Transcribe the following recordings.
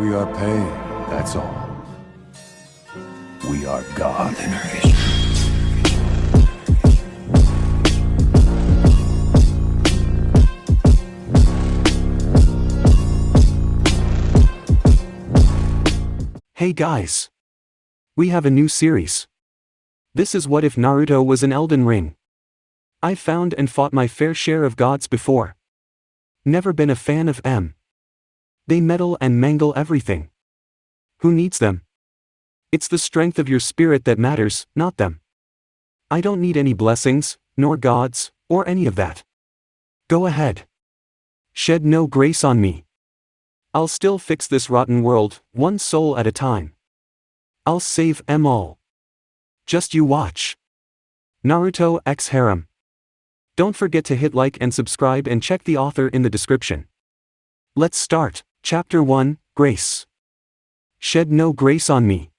We are pain, that's all. We are God. Hey guys! We have a new series. This is What If Naruto Was an Elden Ring? I've found and fought my fair share of gods before. Never been a fan of them. They meddle and mangle everything. Who needs them? It's the strength of your spirit that matters, not them. I don't need any blessings, nor gods, or any of that. Go ahead. Shed no grace on me. I'll still fix this rotten world, one soul at a time. I'll save 'em all. Just you watch. Narutoxharem. Don't forget to hit like and subscribe and check the author in the description. Let's start. Chapter 1, Grace. Shed no grace on me.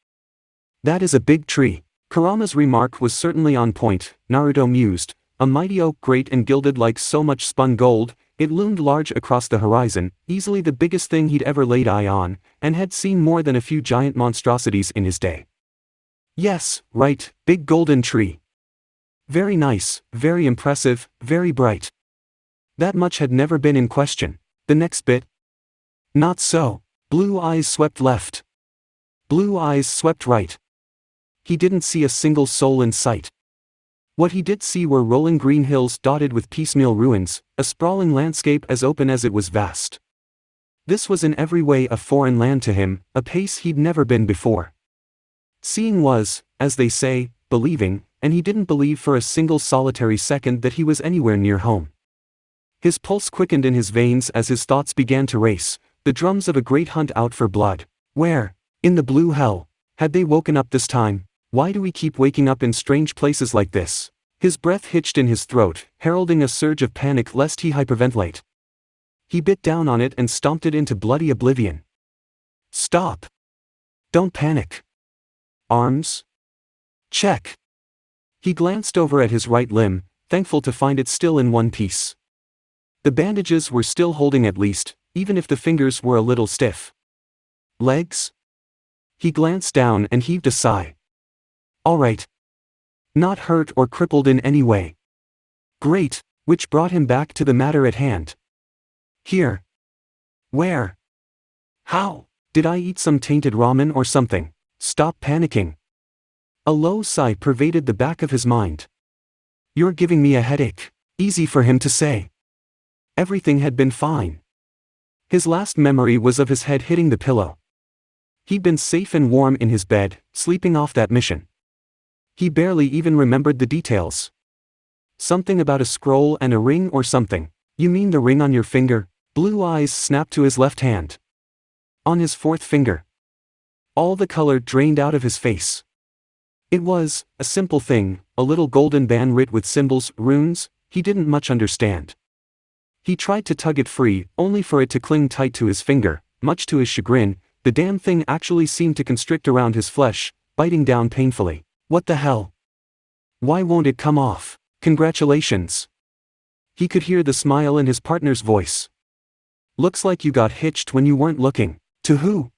That is a big tree. Kurama's remark was certainly on point, Naruto mused. A mighty oak great and gilded like so much spun gold, it loomed large across the horizon, easily the biggest thing he'd ever laid eye on, and had seen more than a few giant monstrosities in his day. Yes, right, big golden tree. Very nice, very impressive, very bright. That much had never been in question. The next bit? Not so. Blue eyes swept left. Blue eyes swept right. He didn't see a single soul in sight. What he did see were rolling green hills dotted with piecemeal ruins, a sprawling landscape as open as it was vast. This was in every way a foreign land to him, a place he'd never been before. Seeing was, as they say, believing, and he didn't believe for a single solitary second that he was anywhere near home. His pulse quickened in his veins as his thoughts began to race, the drums of a great hunt out for blood. Where? In the blue hell. Had they woken up this time? Why do we keep waking up in strange places like this? His breath hitched in his throat, heralding a surge of panic lest he hyperventilate. He bit down on it and stomped it into bloody oblivion. Stop! Don't panic. Arms? Check. He glanced over at his right limb, thankful to find it still in one piece. The bandages were still holding at least, even if the fingers were a little stiff. Legs? He glanced down and heaved a sigh. All right. Not hurt or crippled in any way. Great, which brought him back to the matter at hand. Here. Where? How? Did I eat some tainted ramen or something? Stop panicking. A low sigh pervaded the back of his mind. You're giving me a headache. Easy for him to say. Everything had been fine. His last memory was of his head hitting the pillow. He'd been safe and warm in his bed, sleeping off that mission. He barely even remembered the details. Something about a scroll and a ring or something. You mean the ring on your finger? Blue eyes snapped to his left hand. On his fourth finger. All the color drained out of his face. It was a simple thing, a little golden band writ with symbols, runes, he didn't much understand. He tried to tug it free, only for it to cling tight to his finger. Much to his chagrin, the damn thing actually seemed to constrict around his flesh, biting down painfully. What the hell? Why won't it come off? Congratulations. He could hear the smile in his partner's voice. Looks like you got hitched when you weren't looking. To who?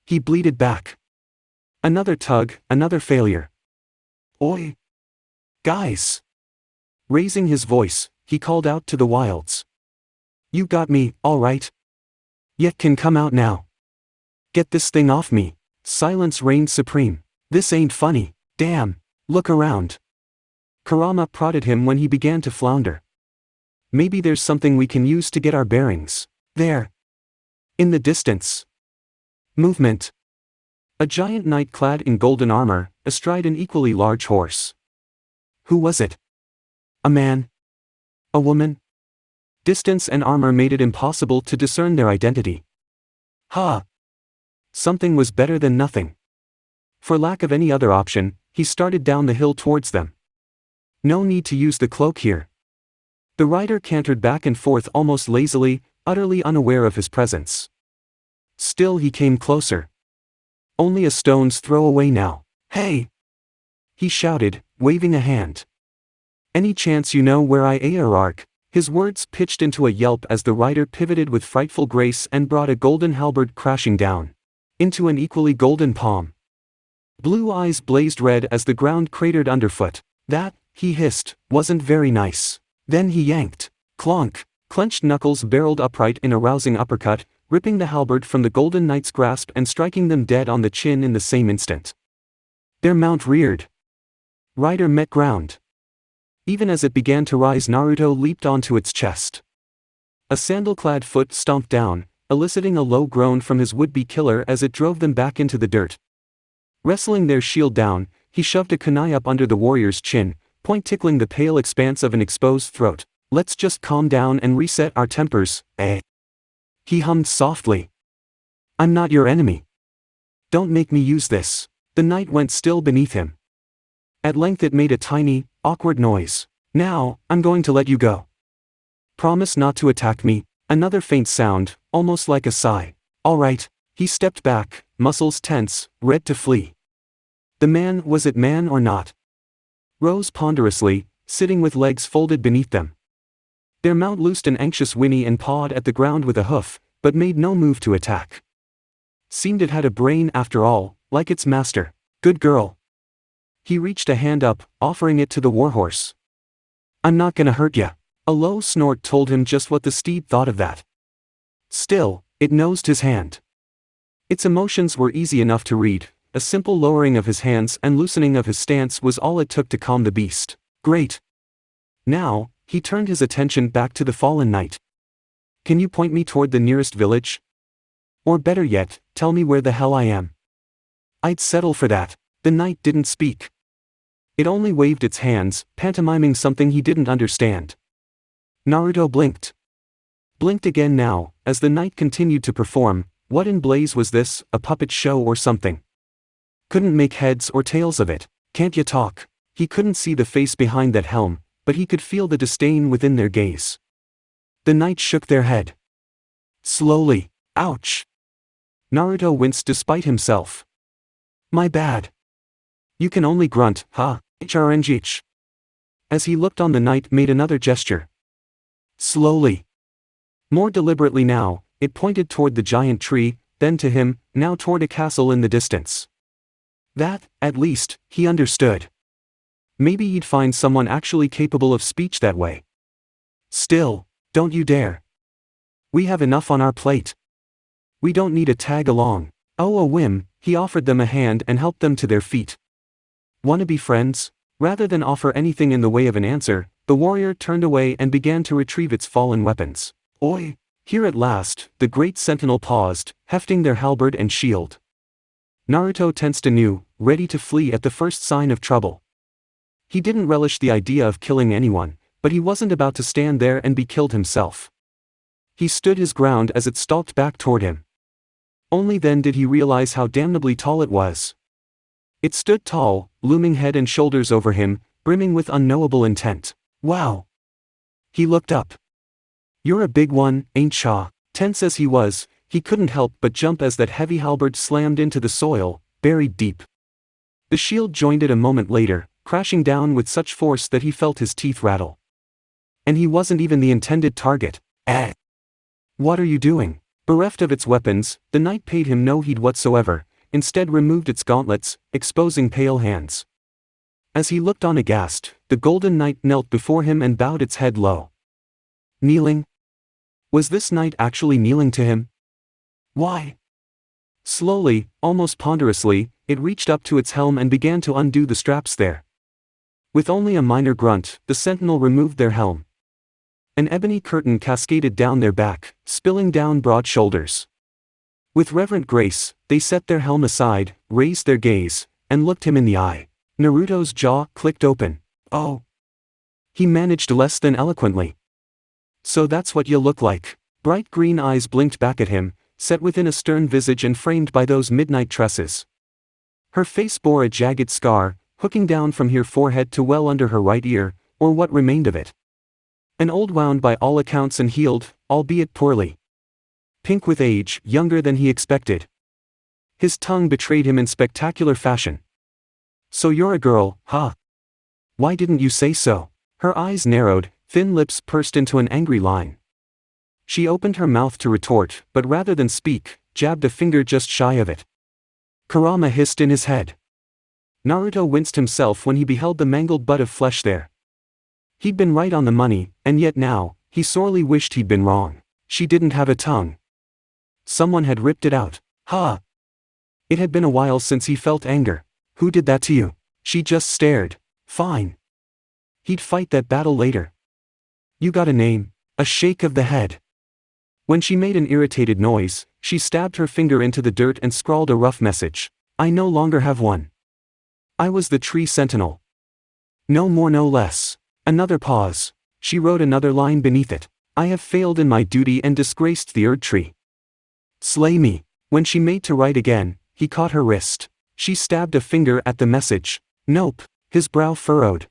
He bleated back. Another tug, another failure. Oi! Guys! Raising his voice, he called out to the wilds. You got me, all right? Yet can come out now. Get this thing off me. Silence reigned supreme. This ain't funny. Damn, look around. Kurama prodded him when he began to flounder. Maybe there's something we can use to get our bearings. There. In the distance. Movement. A giant knight clad in golden armor, astride an equally large horse. Who was it? A man? A woman? Distance and armor made it impossible to discern their identity. Ha! Something was better than nothing. For lack of any other option, he started down the hill towards them. No need to use the cloak here. The rider cantered back and forth almost lazily, utterly unaware of his presence. Still he came closer. Only a stone's throw away now. Hey! He shouted, waving a hand. Any chance you know where I are? His words pitched into a yelp as the rider pivoted with frightful grace and brought a golden halberd crashing down into an equally golden palm. Blue eyes blazed red as the ground cratered underfoot. That, he hissed, wasn't very nice. Then he yanked. Clonk. Clenched knuckles barreled upright in a rousing uppercut, ripping the halberd from the golden knight's grasp and striking them dead on the chin in the same instant. Their mount reared. Rider met ground. Even as it began to rise, Naruto leaped onto its chest. A sandal-clad foot stomped down, eliciting a low groan from his would-be killer as it drove them back into the dirt. Wrestling their shield down, he shoved a kunai up under the warrior's chin, point tickling the pale expanse of an exposed throat. Let's just calm down and reset our tempers, eh? He hummed softly. I'm not your enemy. Don't make me use this. The knight went still beneath him. At length it made a tiny, awkward noise. Now, I'm going to let you go. Promise not to attack me. Another faint sound, almost like a sigh. All right. He stepped back, muscles tense, ready to flee. The man, was it man or not? Rose ponderously, sitting with legs folded beneath them. Their mount loosed an anxious whinny and pawed at the ground with a hoof, but made no move to attack. Seemed it had a brain after all, like its master. Good girl. He reached a hand up, offering it to the warhorse. I'm not gonna hurt ya. A low snort told him just what the steed thought of that. Still, it nosed his hand. Its emotions were easy enough to read. A simple lowering of his hands and loosening of his stance was all it took to calm the beast. Great. Now, he turned his attention back to the fallen knight. Can you point me toward the nearest village? Or better yet, tell me where the hell I am. I'd settle for that. The knight didn't speak. It only waved its hands, pantomiming something he didn't understand. Naruto blinked. Blinked again now, as the knight continued to perform. What in blaze was this, a puppet show or something? Couldn't make heads or tails of it. Can't you talk? He couldn't see the face behind that helm, but he could feel the disdain within their gaze. The knight shook their head. Slowly. Ouch. Naruto winced despite himself. My bad. You can only grunt, huh? HRNGH. As he looked on, the knight made another gesture. Slowly. More deliberately now, it pointed toward the giant tree, then to him, now toward a castle in the distance. That, at least, he understood. Maybe he'd find someone actually capable of speech that way. Still, don't you dare. We have enough on our plate. We don't need a tag along. Oh, a whim, he offered them a hand and helped them to their feet. Wanna be friends? Rather than offer anything in the way of an answer, the warrior turned away and began to retrieve its fallen weapons. Oi! Here at last, the great sentinel paused, hefting their halberd and shield. Naruto tensed anew, ready to flee at the first sign of trouble. He didn't relish the idea of killing anyone, but he wasn't about to stand there and be killed himself. He stood his ground as it stalked back toward him. Only then did he realize how damnably tall it was. It stood tall, looming head and shoulders over him, brimming with unknowable intent. Wow! He looked up. You're a big one, ain't ya? Tense as he was, he couldn't help but jump as that heavy halberd slammed into the soil, buried deep. The shield joined it a moment later, crashing down with such force that he felt his teeth rattle. And he wasn't even the intended target. What are you doing? Bereft of its weapons, the knight paid him no heed whatsoever, instead removed its gauntlets, exposing pale hands. As he looked on aghast, the golden knight knelt before him and bowed its head low. Kneeling? Was this knight actually kneeling to him? Why? Slowly, almost ponderously, it reached up to its helm and began to undo the straps there. With only a minor grunt, the sentinel removed their helm. An ebony curtain cascaded down their back, spilling down broad shoulders. With reverent grace, they set their helm aside, raised their gaze, and looked him in the eye. Naruto's jaw clicked open. Oh! He managed less than eloquently. So that's what you look like. Bright green eyes blinked back at him, set within a stern visage and framed by those midnight tresses. Her face bore a jagged scar, hooking down from her forehead to well under her right ear, or what remained of it. An old wound by all accounts and healed, albeit poorly. Pink with age, younger than he expected. His tongue betrayed him in spectacular fashion. So you're a girl, huh? Why didn't you say so? Her eyes narrowed, Thin lips pursed into an angry line. She opened her mouth to retort, but rather than speak, jabbed a finger just shy of it. Kurama hissed in his head. Naruto winced himself when he beheld the mangled butt of flesh there. He'd been right on the money, and yet now, he sorely wished he'd been wrong. She didn't have a tongue. Someone had ripped it out. Ha! It had been a while since he felt anger. Who did that to you? She just stared. Fine. He'd fight that battle later. You got a name? A shake of the head. When she made an irritated noise, she stabbed her finger into the dirt and scrawled a rough message. I no longer have one. I was the tree sentinel. No more no less. Another pause. She wrote another line beneath it. I have failed in my duty and disgraced the Erd tree. Slay me. When she made to write again, he caught her wrist. She stabbed a finger at the message. Nope. His brow furrowed.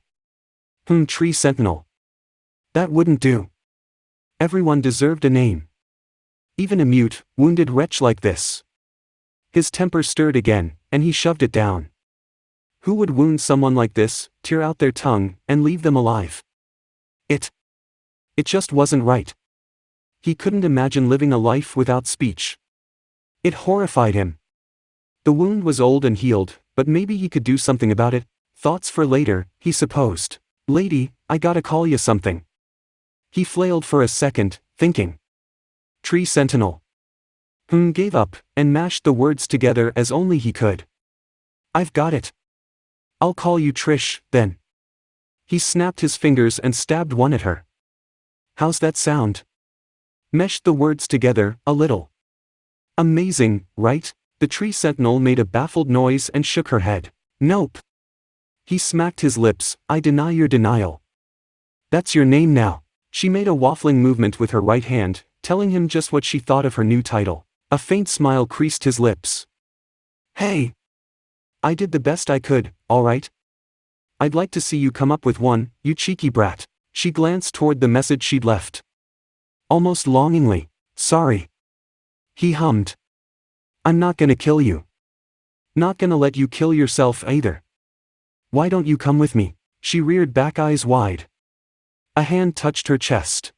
Tree sentinel. That wouldn't do. Everyone deserved a name. Even a mute, wounded wretch like this. His temper stirred again, and he shoved it down. Who would wound someone like this, tear out their tongue, and leave them alive? It just wasn't right. He couldn't imagine living a life without speech. It horrified him. The wound was old and healed, but maybe he could do something about it. Thoughts for later, he supposed. Lady, I gotta call you something. He flailed for a second, thinking. Tree sentinel. Gave up, and mashed the words together as only he could. I've got it. I'll call you Trish, then. He snapped his fingers and stabbed one at her. How's that sound? Meshed the words together, a little. Amazing, right? The tree sentinel made a baffled noise and shook her head. Nope. He smacked his lips. I deny your denial. That's your name now. She made a waffling movement with her right hand, telling him just what she thought of her new title. A faint smile creased his lips. Hey! I did the best I could, all right? I'd like to see you come up with one, you cheeky brat. She glanced toward the message she'd left. Almost longingly. Sorry. He hummed. I'm not gonna kill you. Not gonna let you kill yourself either. Why don't you come with me? She reared back, eyes wide. A hand touched her chest.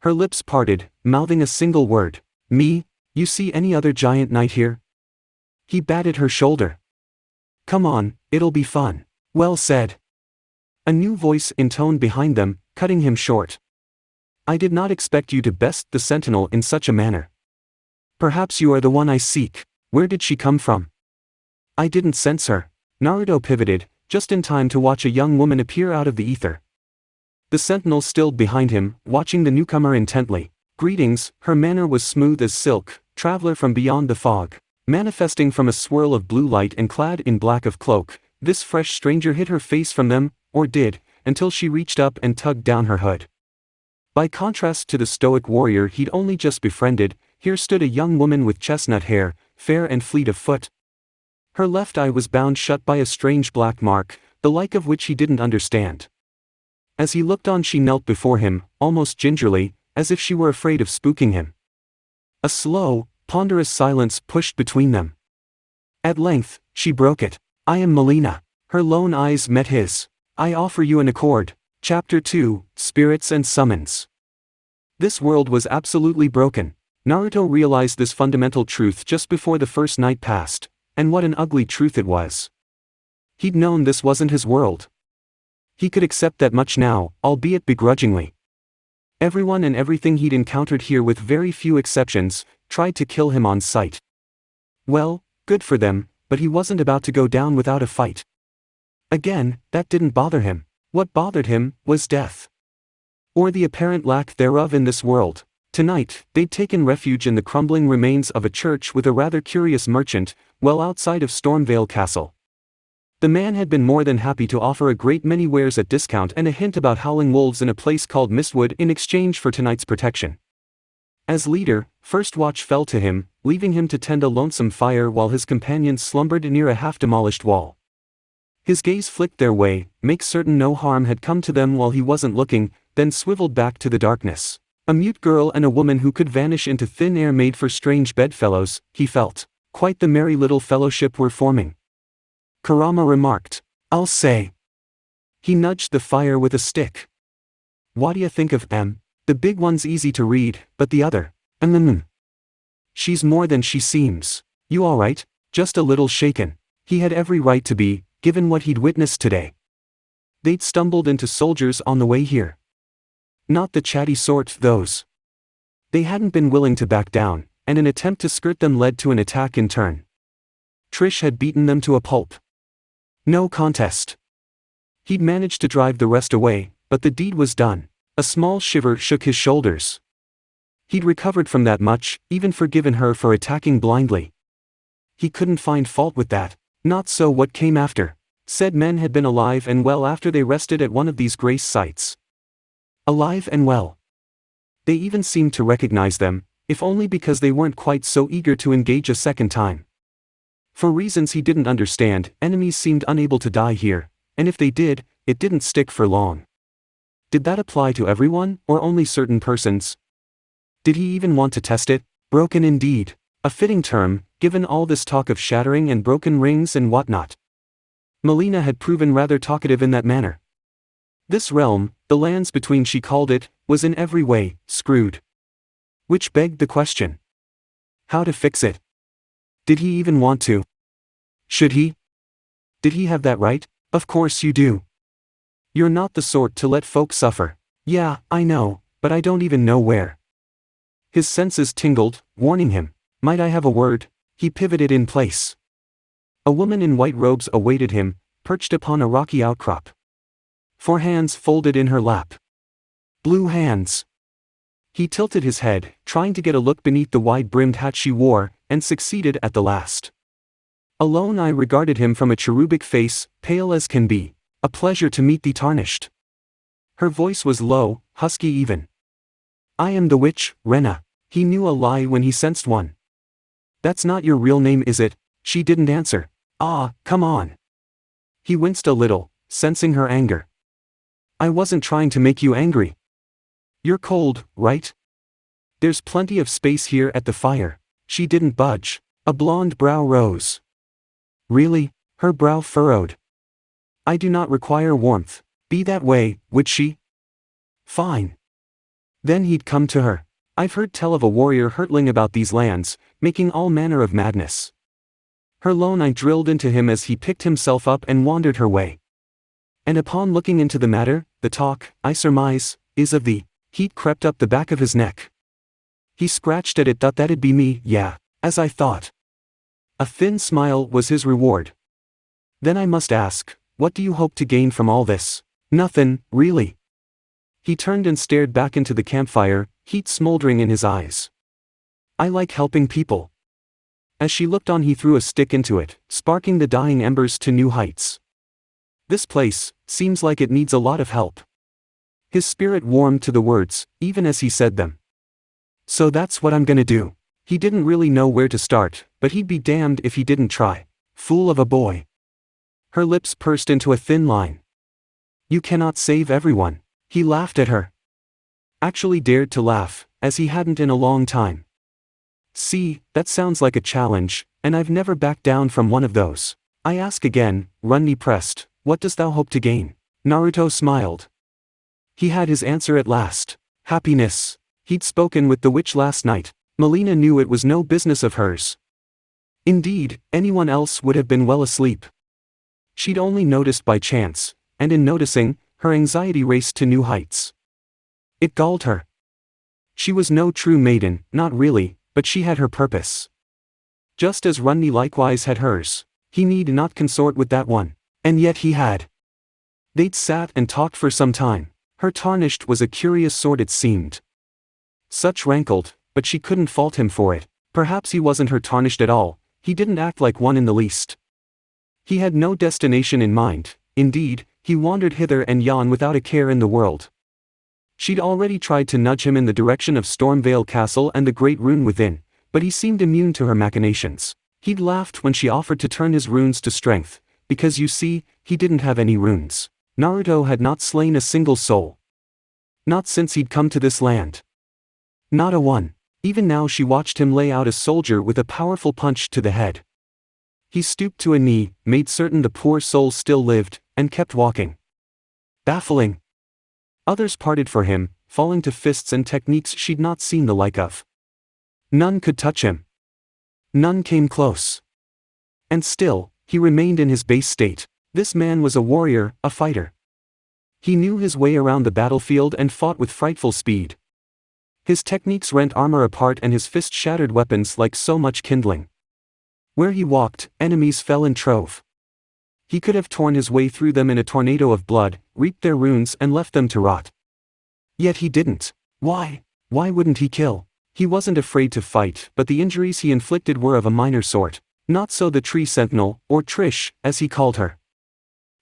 Her lips parted, mouthing a single word. Me? You see any other giant knight here? He batted her shoulder. Come on, it'll be fun. Well said. A new voice intoned behind them, cutting him short. I did not expect you to best the sentinel in such a manner. Perhaps you are the one I seek. Where did she come from? I didn't sense her. Naruto pivoted, just in time to watch a young woman appear out of the ether. The sentinel stilled behind him, watching the newcomer intently. Greetings, her manner was smooth as silk, traveler from beyond the fog. Manifesting from a swirl of blue light and clad in black of cloak, this fresh stranger hid her face from them, or did, until she reached up and tugged down her hood. By contrast to the stoic warrior he'd only just befriended, here stood a young woman with chestnut hair, fair and fleet of foot. Her left eye was bound shut by a strange black mark, the like of which he didn't understand. As he looked on, she knelt before him, almost gingerly, as if she were afraid of spooking him. A slow, ponderous silence pushed between them. At length, she broke it. I am Melina. Her lone eyes met his. I offer you an accord. Chapter 2, Spirits and Summons. This world was absolutely broken. Naruto realized this fundamental truth just before the first night passed. And what an ugly truth it was. He'd known this wasn't his world. He could accept that much now, albeit begrudgingly. Everyone and everything he'd encountered here, with very few exceptions, tried to kill him on sight. Well, good for them, but he wasn't about to go down without a fight. Again, that didn't bother him. What bothered him was death. Or the apparent lack thereof in this world. Tonight, they'd taken refuge in the crumbling remains of a church with a rather curious merchant, well outside of Stormvale Castle. The man had been more than happy to offer a great many wares at discount and a hint about howling wolves in a place called Mistwood in exchange for tonight's protection. As leader, first watch fell to him, leaving him to tend a lonesome fire while his companions slumbered near a half-demolished wall. His gaze flicked their way, make certain no harm had come to them while he wasn't looking, then swiveled back to the darkness. A mute girl and a woman who could vanish into thin air made for strange bedfellows, he felt. Quite the merry little fellowship were forming. Kurama remarked. I'll say. He nudged the fire with a stick. What do you think of M? The big one's easy to read, but the other, She's more than she seems. You alright? Just a little shaken. He had every right to be, given what he'd witnessed today. They'd stumbled into soldiers on the way here. Not the chatty sort, those. They hadn't been willing to back down, and an attempt to skirt them led to an attack in turn. Trish had beaten them to a pulp. No contest. He'd managed to drive the rest away, but the deed was done. A small shiver shook his shoulders. He'd recovered from that much, even forgiven her for attacking blindly. He couldn't find fault with that. Not so what came after. Said men had been alive and well after they rested at one of these grace sites. Alive and well. They even seemed to recognize them, if only because they weren't quite so eager to engage a second time. For reasons he didn't understand, enemies seemed unable to die here, and if they did, it didn't stick for long. Did that apply to everyone, or only certain persons? Did he even want to test it? Broken indeed. A fitting term, given all this talk of shattering and broken rings and whatnot. Melina had proven rather talkative in that manner. This realm, the lands between she called it, was in every way, screwed. Which begged the question. How to fix it? Did he even want to? Should he? Did he have that right? Of course you do. You're not the sort to let folk suffer. Yeah, I know, but I don't even know where. His senses tingled, warning him. Might I have a word? He pivoted in place. A woman in white robes awaited him, perched upon a rocky outcrop. 4 hands folded in her lap. Blue hands. He tilted his head, trying to get a look beneath the wide-brimmed hat she wore, and succeeded at the last. A lone eye regarded him from a cherubic face, pale as can be. A pleasure to meet thee, Tarnished. Her voice was low, husky even. I am the witch, Rena. He knew a lie when he sensed one. That's not your real name, is it? She didn't answer. Ah, come on. He winced a little, sensing her anger. I wasn't trying to make you angry. You're cold, right? There's plenty of space here at the fire. She didn't budge. A blonde brow rose. Really? Her brow furrowed. I do not require warmth. Be that way, would she? Fine. Then he'd come to her. I've heard tell of a warrior hurtling about these lands, making all manner of madness. Her lone eye drilled into him as he picked himself up and wandered her way. And upon looking into the matter, the talk, I surmise, is of the heat crept up the back of his neck. He scratched at it. That'd be me, yeah, as I thought. A thin smile was his reward. Then I must ask, what do you hope to gain from all this? Nothing, really. He turned and stared back into the campfire, heat smoldering in his eyes. I like helping people. As she looked on, he threw a stick into it, sparking the dying embers to new heights. This place seems like it needs a lot of help. His spirit warmed to the words, even as he said them. So that's what I'm gonna do. He didn't really know where to start, but he'd be damned if he didn't try. Fool of a boy. Her lips pursed into a thin line. You cannot save everyone. He laughed at her. Actually dared to laugh, as he hadn't in a long time. See, that sounds like a challenge, and I've never backed down from one of those. I ask again, Runny pressed, what dost thou hope to gain? Naruto smiled. He had his answer at last. Happiness. He'd spoken with the witch last night. Melina knew it was no business of hers. Indeed, anyone else would have been well asleep. She'd only noticed by chance, and in noticing, her anxiety raced to new heights. It galled her. She was no true maiden, not really, but she had her purpose. Just as Runny likewise had hers. He need not consort with that one. And yet he had. They'd sat and talked for some time. Her Tarnished was a curious sort, it seemed. Such rankled, but she couldn't fault him for it. Perhaps he wasn't her Tarnished at all. He didn't act like one in the least. He had no destination in mind. Indeed, he wandered hither and yon without a care in the world. She'd already tried to nudge him in the direction of Stormvale Castle and the great rune within, but he seemed immune to her machinations. He'd laughed when she offered to turn his runes to strength, because you see, he didn't have any runes. Naruto had not slain a single soul. Not since he'd come to this land. Not a one. Even now she watched him lay out a soldier with a powerful punch to the head. He stooped to a knee, made certain the poor soul still lived, and kept walking. Baffling. Others parted for him, falling to fists and techniques she'd not seen the like of. None could touch him. None came close. And still, he remained in his base state. This man was a warrior, a fighter. He knew his way around the battlefield and fought with frightful speed. His techniques rent armor apart and his fist shattered weapons like so much kindling. Where he walked, enemies fell in trove. He could have torn his way through them in a tornado of blood, reaped their runes and left them to rot. Yet he didn't. Why? Why wouldn't he kill? He wasn't afraid to fight, but the injuries he inflicted were of a minor sort. Not so the tree sentinel, or Trish, as he called her.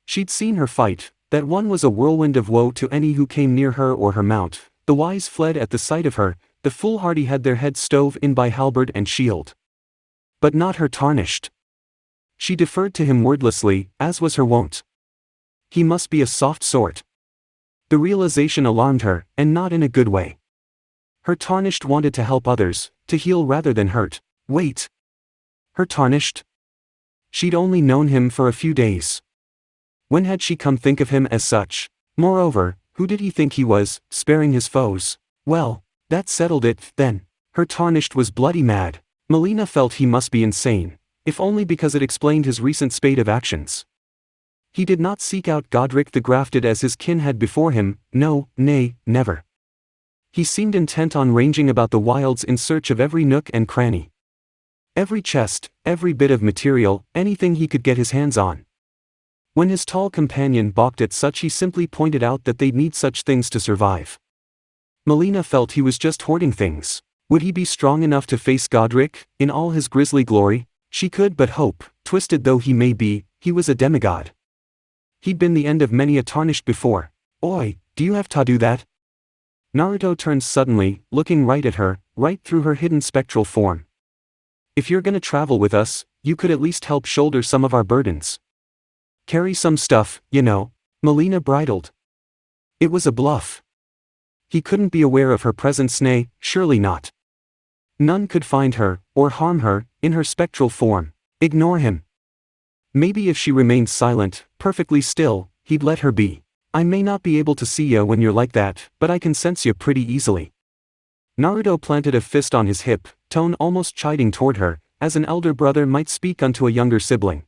She'd seen her fight. That one was a whirlwind of woe to any who came near her or her mount. The wise fled at the sight of her, the foolhardy had their heads stove in by halberd and shield. But not her Tarnished. She deferred to him wordlessly, as was her wont. He must be a soft sort. The realization alarmed her, and not in a good way. Her Tarnished wanted to help others, to heal rather than hurt. Wait. Her Tarnished? She'd only known him for a few days. When had she come think of him as such? Moreover, who did he think he was, sparing his foes? Well, that settled it, then. Her Tarnished was bloody mad. Melina felt he must be insane, if only because it explained his recent spate of actions. He did not seek out Godric the Grafted as his kin had before him, no, nay, never. He seemed intent on ranging about the wilds in search of every nook and cranny. Every chest, every bit of material, anything he could get his hands on. When his tall companion balked at such, he simply pointed out that they'd need such things to survive. Melina felt he was just hoarding things. Would he be strong enough to face Godric, in all his grisly glory? She could but hope. Twisted though he may be, he was a demigod. He'd been the end of many a Tarnished before. Oi, do you have to do that? Naruto turned suddenly, looking right at her, right through her hidden spectral form. If you're gonna travel with us, you could at least help shoulder some of our burdens. Carry some stuff, you know. Melina bridled. It was a bluff. He couldn't be aware of her presence, nay, surely not. None could find her, or harm her, in her spectral form. Ignore him. Maybe if she remained silent, perfectly still, he'd let her be. I may not be able to see ya when you're like that, but I can sense ya pretty easily. Naruto planted a fist on his hip, tone almost chiding toward her, as an elder brother might speak unto a younger sibling.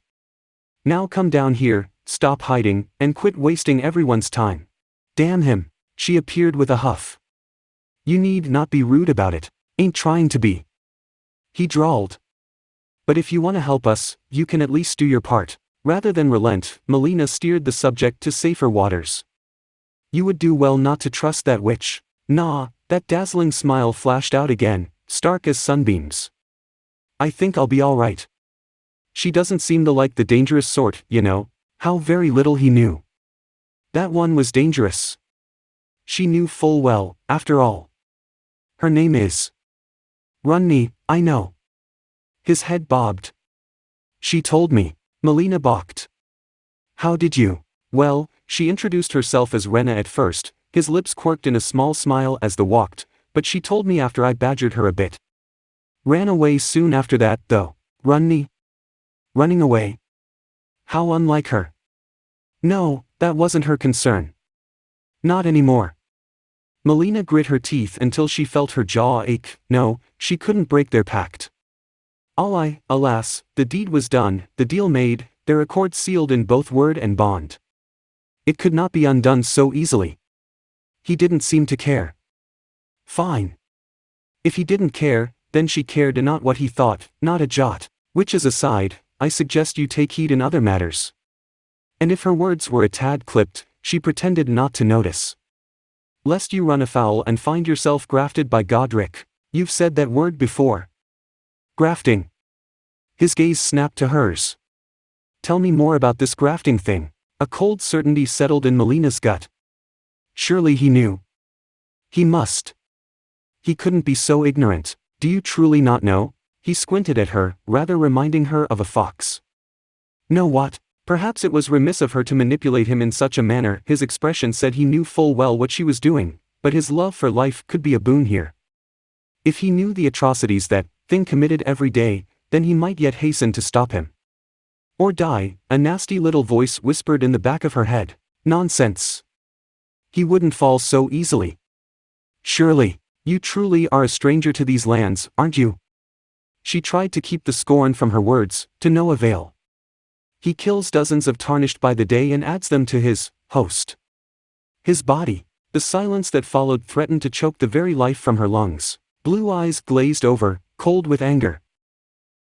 Now come down here, stop hiding, and quit wasting everyone's time. Damn him. She appeared with a huff. You need not be rude about it. Ain't trying to be. He drawled. But if you want to help us, you can at least do your part. Rather than relent, Melina steered the subject to safer waters. You would do well not to trust that witch. Nah, that dazzling smile flashed out again, stark as sunbeams. I think I'll be all right. She doesn't seem the dangerous sort, you know. How very little he knew. That one was dangerous. She knew full well, after all. Her name is Runni, I know. His head bobbed. She told me. Melina balked. How did you? Well, she introduced herself as Rena at first, his lips quirked in a small smile as they walked, but she told me after I badgered her a bit. Ran away soon after that, though. Runni? Running away? How unlike her. No, that wasn't her concern. Not anymore. Melina grit her teeth until she felt her jaw ache. No, she couldn't break their pact. Alas, the deed was done, the deal made, their accord sealed in both word and bond. It could not be undone so easily. He didn't seem to care. Fine. If he didn't care, then she cared, and not what he thought, not a jot. Which is aside, I suggest you take heed in other matters. And if her words were a tad clipped, she pretended not to notice. Lest you run afoul and find yourself grafted by Godric. You've said that word before. Grafting. His gaze snapped to hers. Tell me more about this grafting thing. A cold certainty settled in Melina's gut. Surely he knew. He must. He couldn't be so ignorant. Do you truly not know? He squinted at her, rather reminding her of a fox. Know what? Perhaps it was remiss of her to manipulate him in such a manner. His expression said he knew full well what she was doing, but his love for life could be a boon here. If he knew the atrocities that thing committed every day, then he might yet hasten to stop him. Or die, a nasty little voice whispered in the back of her head. Nonsense. He wouldn't fall so easily. Surely, you truly are a stranger to these lands, aren't you? She tried to keep the scorn from her words, to no avail. He kills dozens of Tarnished by the day and adds them to his host. His body. The silence that followed threatened to choke the very life from her lungs. Blue eyes glazed over, cold with anger.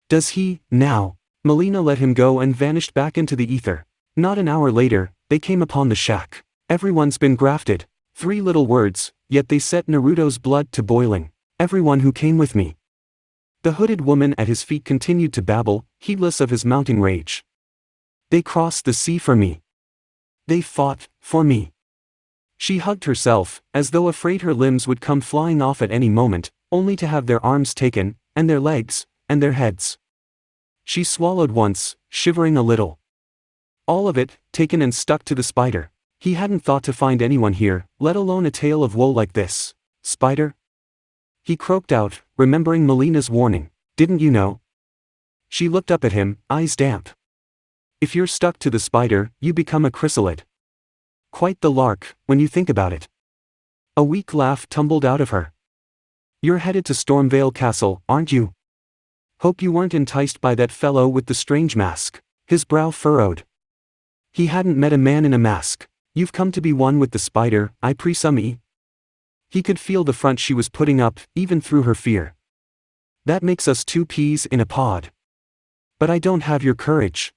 Does he, now? Melina let him go and vanished back into the ether. Not an hour later, they came upon the shack. Everyone's been grafted. 3 little words, yet they set Naruto's blood to boiling. Everyone who came with me. The hooded woman at his feet continued to babble, heedless of his mounting rage. They crossed the sea for me. They fought, for me. She hugged herself, as though afraid her limbs would come flying off at any moment, only to have their arms taken, and their legs, and their heads. She swallowed once, shivering a little. All of it, taken and stuck to the spider. He hadn't thought to find anyone here, let alone a tale of woe like this. Spider? He croaked out, remembering Melina's warning. Didn't you know? She looked up at him, eyes damp. If you're stuck to the spider, you become a chrysalid. Quite the lark, when you think about it. A weak laugh tumbled out of her. You're headed to Stormvale Castle, aren't you? Hope you weren't enticed by that fellow with the strange mask. His brow furrowed. He hadn't met a man in a mask. You've come to be one with the spider, I presume. He could feel the front she was putting up, even through her fear. That makes us 2 peas in a pod. But I don't have your courage.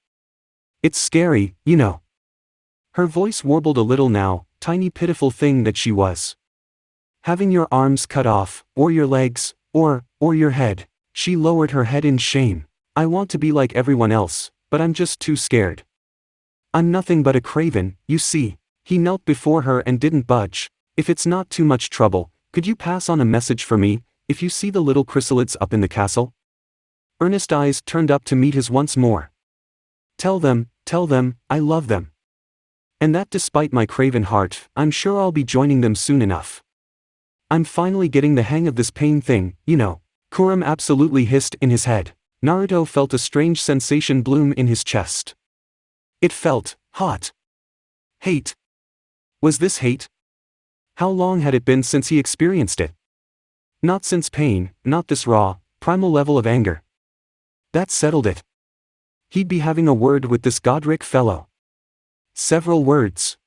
It's scary, you know. Her voice warbled a little now, tiny pitiful thing that she was. Having your arms cut off, or your legs, or your head. She lowered her head in shame. I want to be like everyone else, but I'm just too scared. I'm nothing but a craven, you see. He knelt before her and didn't budge. If it's not too much trouble, could you pass on a message for me, if you see the little chrysalids up in the castle? Earnest eyes turned up to meet his once more. Tell them, I love them. And that despite my craven heart, I'm sure I'll be joining them soon enough. I'm finally getting the hang of this pain thing, you know. Kuram absolutely hissed in his head. Naruto felt a strange sensation bloom in his chest. It felt hot. Hate. Was this hate? How long had it been since he experienced it? Not since pain, not this raw, primal level of anger. That settled it. He'd be having a word with this Godric fellow. Several words.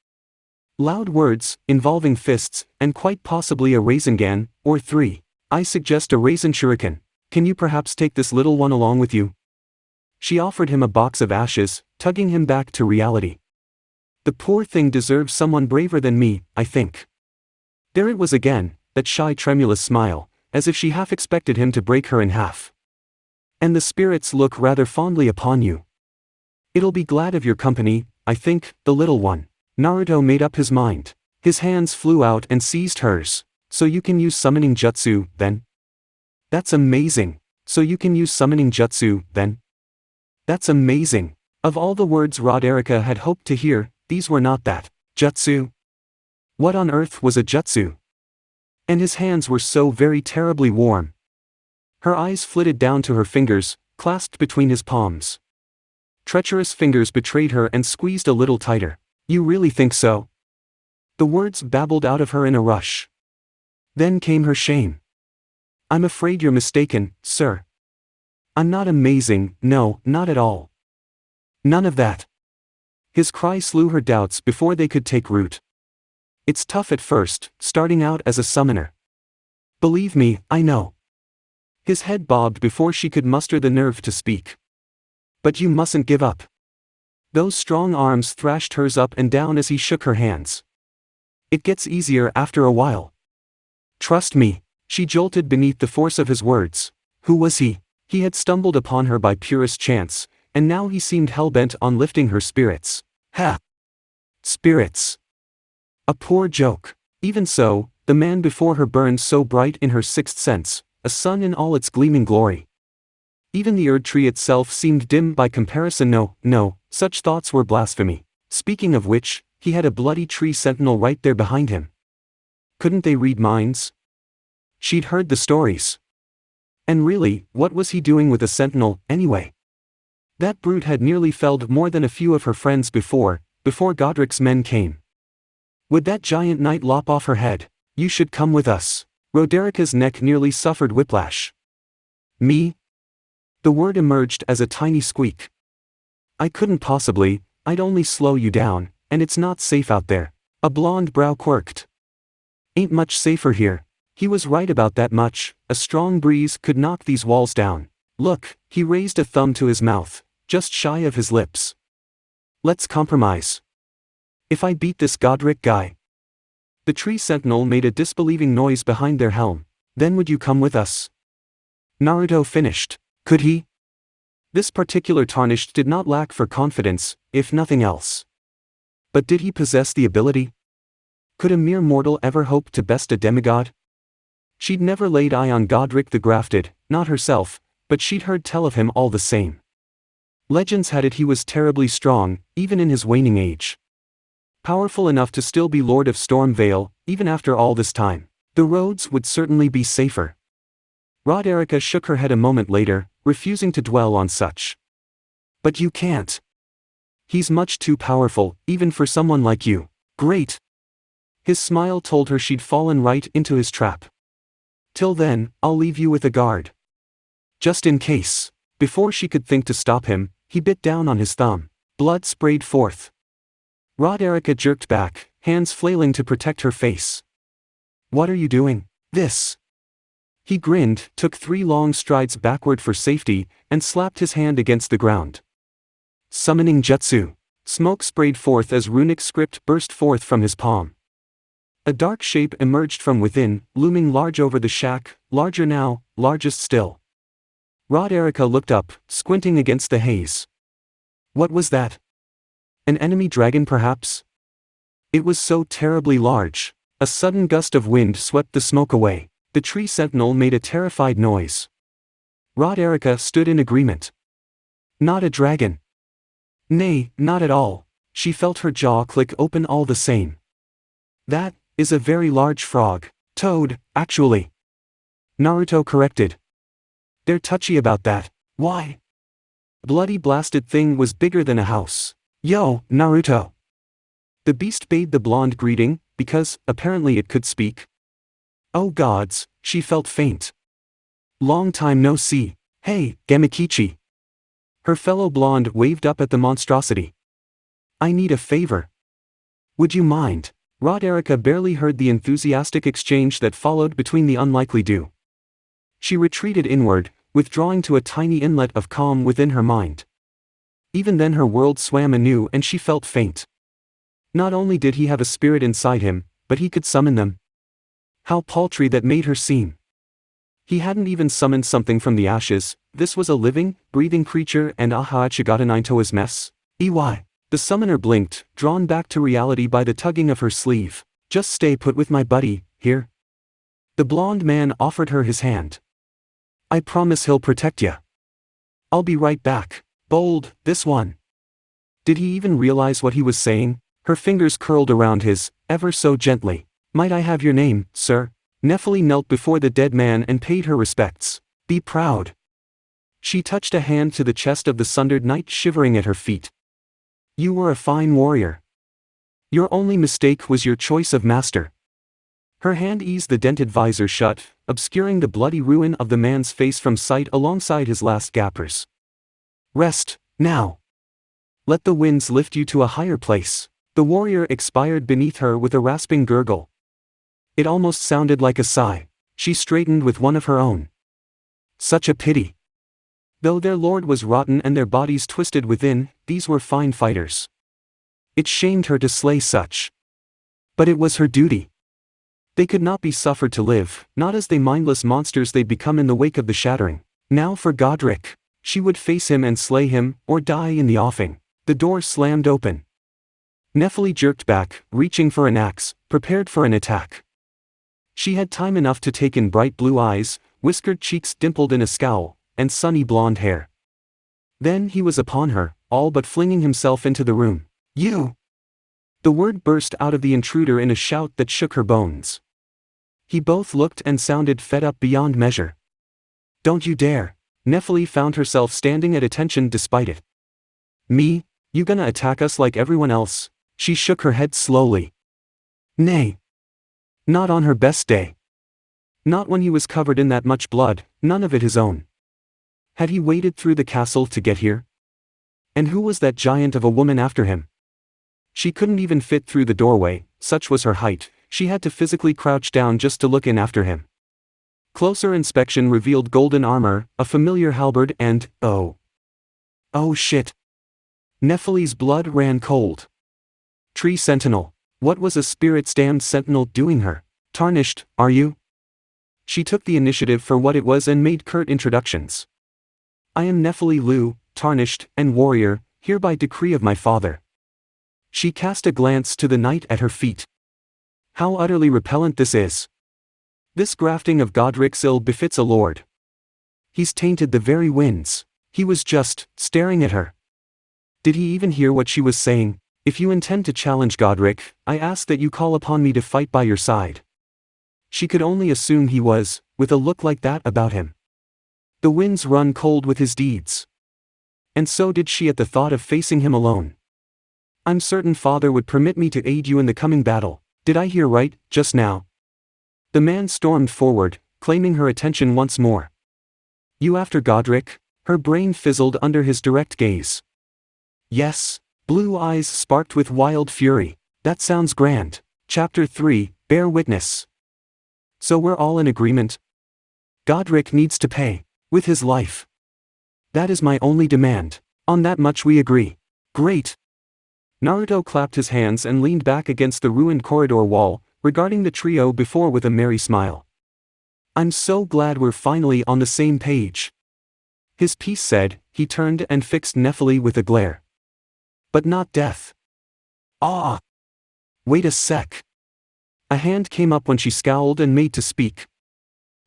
Loud words, involving fists, and quite possibly a Rasengan, or 3. I suggest a Raisin Shuriken. Can you perhaps take this little one along with you? She offered him a box of ashes, tugging him back to reality. The poor thing deserves someone braver than me, I think. There it was again, that shy tremulous smile, as if she half expected him to break her in half. And the spirits look rather fondly upon you. It'll be glad of your company, I think, the little one. Naruto made up his mind. His hands flew out and seized hers. So you can use summoning jutsu, then? That's amazing. So you can use summoning jutsu, then? That's amazing. Of all the words Roderica had hoped to hear, these were not that. Jutsu? What on earth was a jutsu? And his hands were so very terribly warm. Her eyes flitted down to her fingers, clasped between his palms. Treacherous fingers betrayed her and squeezed a little tighter. You really think so? The words babbled out of her in a rush. Then came her shame. I'm afraid you're mistaken, sir. I'm not amazing, no, not at all. None of that. His cry slew her doubts before they could take root. It's tough at first, starting out as a summoner. Believe me, I know. His head bobbed before she could muster the nerve to speak. But you mustn't give up. Those strong arms thrashed hers up and down as he shook her hands. It gets easier after a while. Trust me. She jolted beneath the force of his words. Who was he? He had stumbled upon her by purest chance, and now he seemed hell-bent on lifting her spirits. Ha! Spirits. A poor joke. Even so, the man before her burned so bright in her sixth sense, a sun in all its gleaming glory. Even the Erd tree itself seemed dim by comparison. No, such thoughts were blasphemy. Speaking of which, he had a bloody tree sentinel right there behind him. Couldn't they read minds? She'd heard the stories. And really, what was he doing with a sentinel, anyway? That brute had nearly felled more than a few of her friends before Godric's men came. Would that giant knight lop off her head? You should come with us. Roderica's neck nearly suffered whiplash. Me? The word emerged as a tiny squeak. I couldn't possibly, I'd only slow you down, and it's not safe out there. A blonde brow quirked. Ain't much safer here. He was right about that much, a strong breeze could knock these walls down. Look, he raised a thumb to his mouth, just shy of his lips. Let's compromise. If I beat this Godric guy. The tree sentinel made a disbelieving noise behind their helm. Then would you come with us? Naruto finished. Could he? This particular Tarnished did not lack for confidence, if nothing else. But did he possess the ability? Could a mere mortal ever hope to best a demigod? She'd never laid eye on Godric the Grafted, not herself, but she'd heard tell of him all the same. Legends had it he was terribly strong, even in his waning age. Powerful enough to still be Lord of Storm Vale, even after all this time. The roads would certainly be safer. Roderica shook her head a moment later, refusing to dwell on such. But you can't. He's much too powerful, even for someone like you. Great. His smile told her she'd fallen right into his trap. Till then, I'll leave you with a guard. Just in case. Before she could think to stop him, he bit down on his thumb. Blood sprayed forth. Roderica jerked back, hands flailing to protect her face. What are you doing? This. He grinned, took 3 long strides backward for safety, and slapped his hand against the ground. Summoning jutsu. Smoke sprayed forth as runic script burst forth from his palm. A dark shape emerged from within, looming large over the shack, larger now, largest still. Roderica looked up, squinting against the haze. What was that? An enemy dragon perhaps? It was so terribly large. A sudden gust of wind swept the smoke away. The tree sentinel made a terrified noise. Roderica stood in agreement. Not a dragon. Nay, not at all. She felt her jaw click open all the same. That is a very large frog. Toad, actually. Naruto corrected. They're touchy about that. Why? Bloody blasted thing was bigger than a house. Yo, Naruto. The beast bade the blonde greeting, because, apparently it could speak. Oh gods, she felt faint. Long time no see. Hey, Gamikichi. Her fellow blonde waved up at the monstrosity. I need a favor. Would you mind? Roderica barely heard the enthusiastic exchange that followed between the unlikely two. She retreated inward, withdrawing to a tiny inlet of calm within her mind. Even then her world swam anew and she felt faint. Not only did he have a spirit inside him, but he could summon them. How paltry that made her seem. He hadn't even summoned something from the ashes, this was a living, breathing creature and aha Chigatanaito's mess. EY. The summoner blinked, drawn back to reality by the tugging of her sleeve. Just stay put with my buddy, here. The blonde man offered her his hand. I promise he'll protect ya. I'll be right back. Bold, this one. Did he even realize what he was saying? Her fingers curled around his, ever so gently. Might I have your name, sir? Nephili knelt before the dead man and paid her respects. Be proud. She touched a hand to the chest of the sundered knight shivering at her feet. You were a fine warrior. Your only mistake was your choice of master. Her hand eased the dented visor shut, obscuring the bloody ruin of the man's face from sight alongside his last gappers. Rest, now. Let the winds lift you to a higher place. The warrior expired beneath her with a rasping gurgle. It almost sounded like a sigh. She straightened with one of her own. Such a pity. Though their lord was rotten and their bodies twisted within, these were fine fighters. It shamed her to slay such. But it was her duty. They could not be suffered to live, not as they mindless monsters they'd become in the wake of the shattering. Now for Godric. She would face him and slay him, or die in the offing. The door slammed open. Nephili jerked back, reaching for an axe, prepared for an attack. She had time enough to take in bright blue eyes, whiskered cheeks dimpled in a scowl, and sunny blonde hair. Then he was upon her, all but flinging himself into the room. You! The word burst out of the intruder in a shout that shook her bones. He both looked and sounded fed up beyond measure. Don't you dare! Nephili found herself standing at attention despite it. Me? You gonna attack us like everyone else? She shook her head slowly. Nay. Not on her best day. Not when he was covered in that much blood, none of it his own. Had he waded through the castle to get here? And who was that giant of a woman after him? She couldn't even fit through the doorway, such was her height. She had to physically crouch down just to look in after him. Closer inspection revealed golden armor, a familiar halberd and, oh shit. Nephili's blood ran cold. Tree Sentinel. What was a spirit-stamped sentinel doing her? Tarnished, are you? She took the initiative for what it was and made curt introductions. I am Nephili Lu, Tarnished, and warrior, here by decree of my father. She cast a glance to the knight at her feet. How utterly repellent this is. This grafting of Godric's ill befits a lord. He's tainted the very winds. He was just staring at her. Did he even hear what she was saying? If you intend to challenge Godric, I ask that you call upon me to fight by your side. She could only assume he was, with a look like that about him. The winds run cold with his deeds. And so did she at the thought of facing him alone. I'm certain father would permit me to aid you in the coming battle. Did I hear right, just now? The man stormed forward, claiming her attention once more. You after Godric? Her brain fizzled under his direct gaze. Yes. Blue eyes sparked with wild fury. That sounds grand. Chapter 3, Bear Witness. So we're all in agreement? Godric needs to pay. With his life. That is my only demand. On that much we agree. Great. Naruto clapped his hands and leaned back against the ruined corridor wall, regarding the trio before with a merry smile. I'm so glad we're finally on the same page. His piece said. He turned and fixed Nephili with a glare. But not death. Ah! Wait a sec. A hand came up when she scowled and made to speak.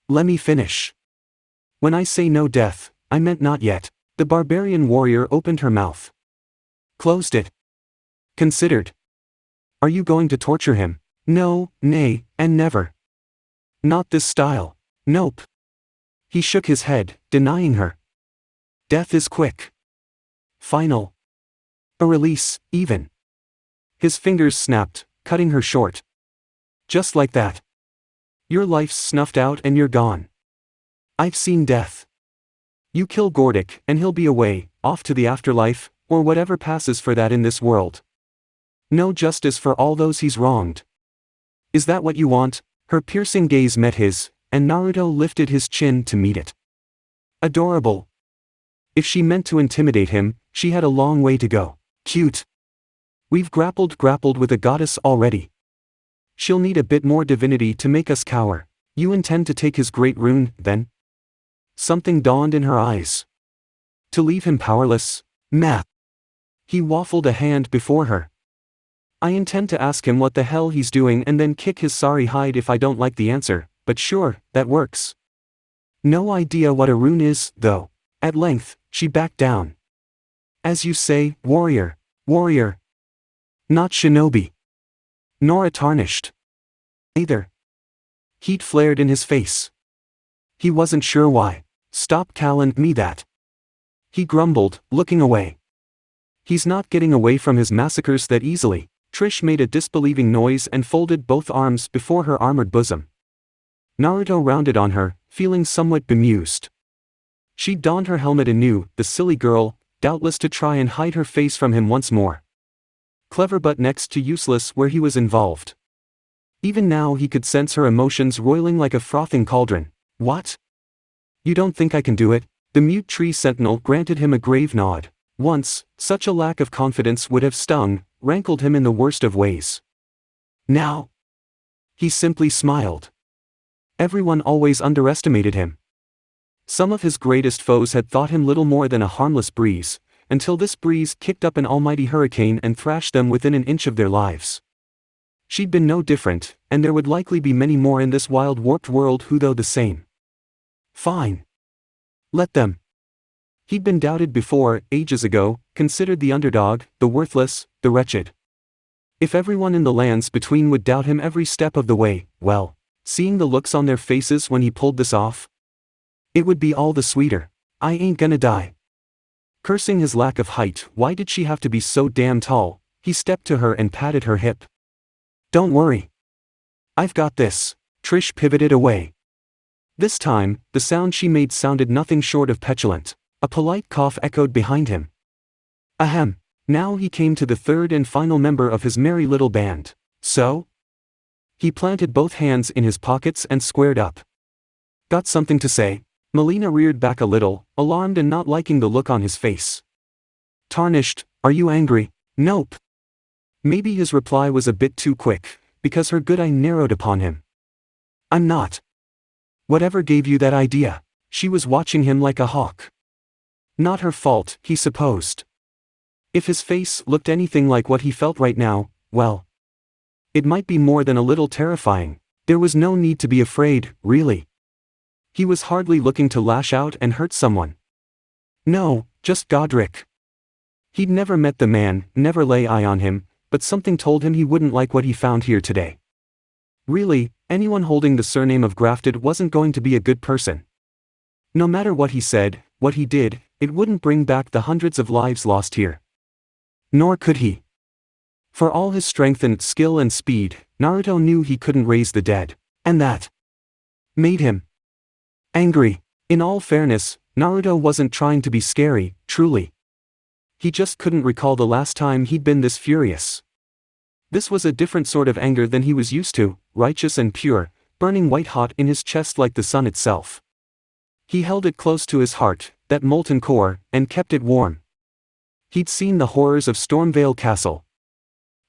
Let me finish. When I say no death, I meant not yet. The barbarian warrior opened her mouth. Closed it. Considered. Are you going to torture him? No, nay, and never. Not this style. Nope. He shook his head, denying her. Death is quick. Final. A release, even. His fingers snapped, cutting her short. Just like that. Your life's snuffed out and you're gone. I've seen death. You kill Gordic and he'll be away, off to the afterlife, or whatever passes for that in this world. No justice for all those he's wronged. Is that what you want? Her piercing gaze met his, and Naruto lifted his chin to meet it. Adorable. If she meant to intimidate him, she had a long way to go. Cute. We've grappled with a goddess already. She'll need a bit more divinity to make us cower. You intend to take his great rune, then? Something dawned in her eyes. To leave him powerless? Meh. He waffled a hand before her. I intend to ask him what the hell he's doing and then kick his sorry hide if I don't like the answer, but sure, that works. No idea what a rune is, though. At length, she backed down. As you say, warrior. Warrior. Not shinobi. Nor a tarnished. Either. Heat flared in his face. He wasn't sure why. Stop calling me that. He grumbled, looking away. He's not getting away from his massacres that easily. Trish made a disbelieving noise and folded both arms before her armored bosom. Naruto rounded on her, feeling somewhat bemused. She donned her helmet anew, the silly girl, doubtless to try and hide her face from him once more. Clever but next to useless where he was involved. Even now he could sense her emotions roiling like a frothing cauldron. What? You don't think I can do it? The mute tree sentinel granted him a grave nod. Once, such a lack of confidence would have stung, rankled him in the worst of ways. Now? He simply smiled. Everyone always underestimated him. Some of his greatest foes had thought him little more than a harmless breeze, until this breeze kicked up an almighty hurricane and thrashed them within an inch of their lives. She'd been no different, and there would likely be many more in this wild warped world who though the same. Fine. Let them. He'd been doubted before, ages ago, considered the underdog, the worthless, the wretched. If everyone in the lands between would doubt him every step of the way, well, seeing the looks on their faces when he pulled this off, it would be all the sweeter. I ain't gonna die. Cursing his lack of height, why did she have to be so damn tall? He stepped to her and patted her hip. Don't worry. I've got this. Trish pivoted away. This time, the sound she made sounded nothing short of petulant. A polite cough echoed behind him. Ahem. Now he came to the third and final member of his merry little band. So? He planted both hands in his pockets and squared up. Got something to say? Melina reared back a little, alarmed and not liking the look on his face. Tarnished, are you angry? Nope. Maybe his reply was a bit too quick, because her good eye narrowed upon him. I'm not. Whatever gave you that idea? She was watching him like a hawk. Not her fault, he supposed. If his face looked anything like what he felt right now, well, it might be more than a little terrifying. There was no need to be afraid, really. He was hardly looking to lash out and hurt someone. No, just Godric. He'd never met the man, never lay eye on him, but something told him he wouldn't like what he found here today. Really, anyone holding the surname of Grafted wasn't going to be a good person. No matter what he said, what he did, it wouldn't bring back the hundreds of lives lost here. Nor could he. For all his strength and skill and speed, Naruto knew he couldn't raise the dead. And that made him angry. In all fairness, Naruto wasn't trying to be scary, truly. He just couldn't recall the last time he'd been this furious. This was a different sort of anger than he was used to, righteous and pure, burning white-hot in his chest like the sun itself. He held it close to his heart, that molten core, and kept it warm. He'd seen the horrors of Stormvale Castle.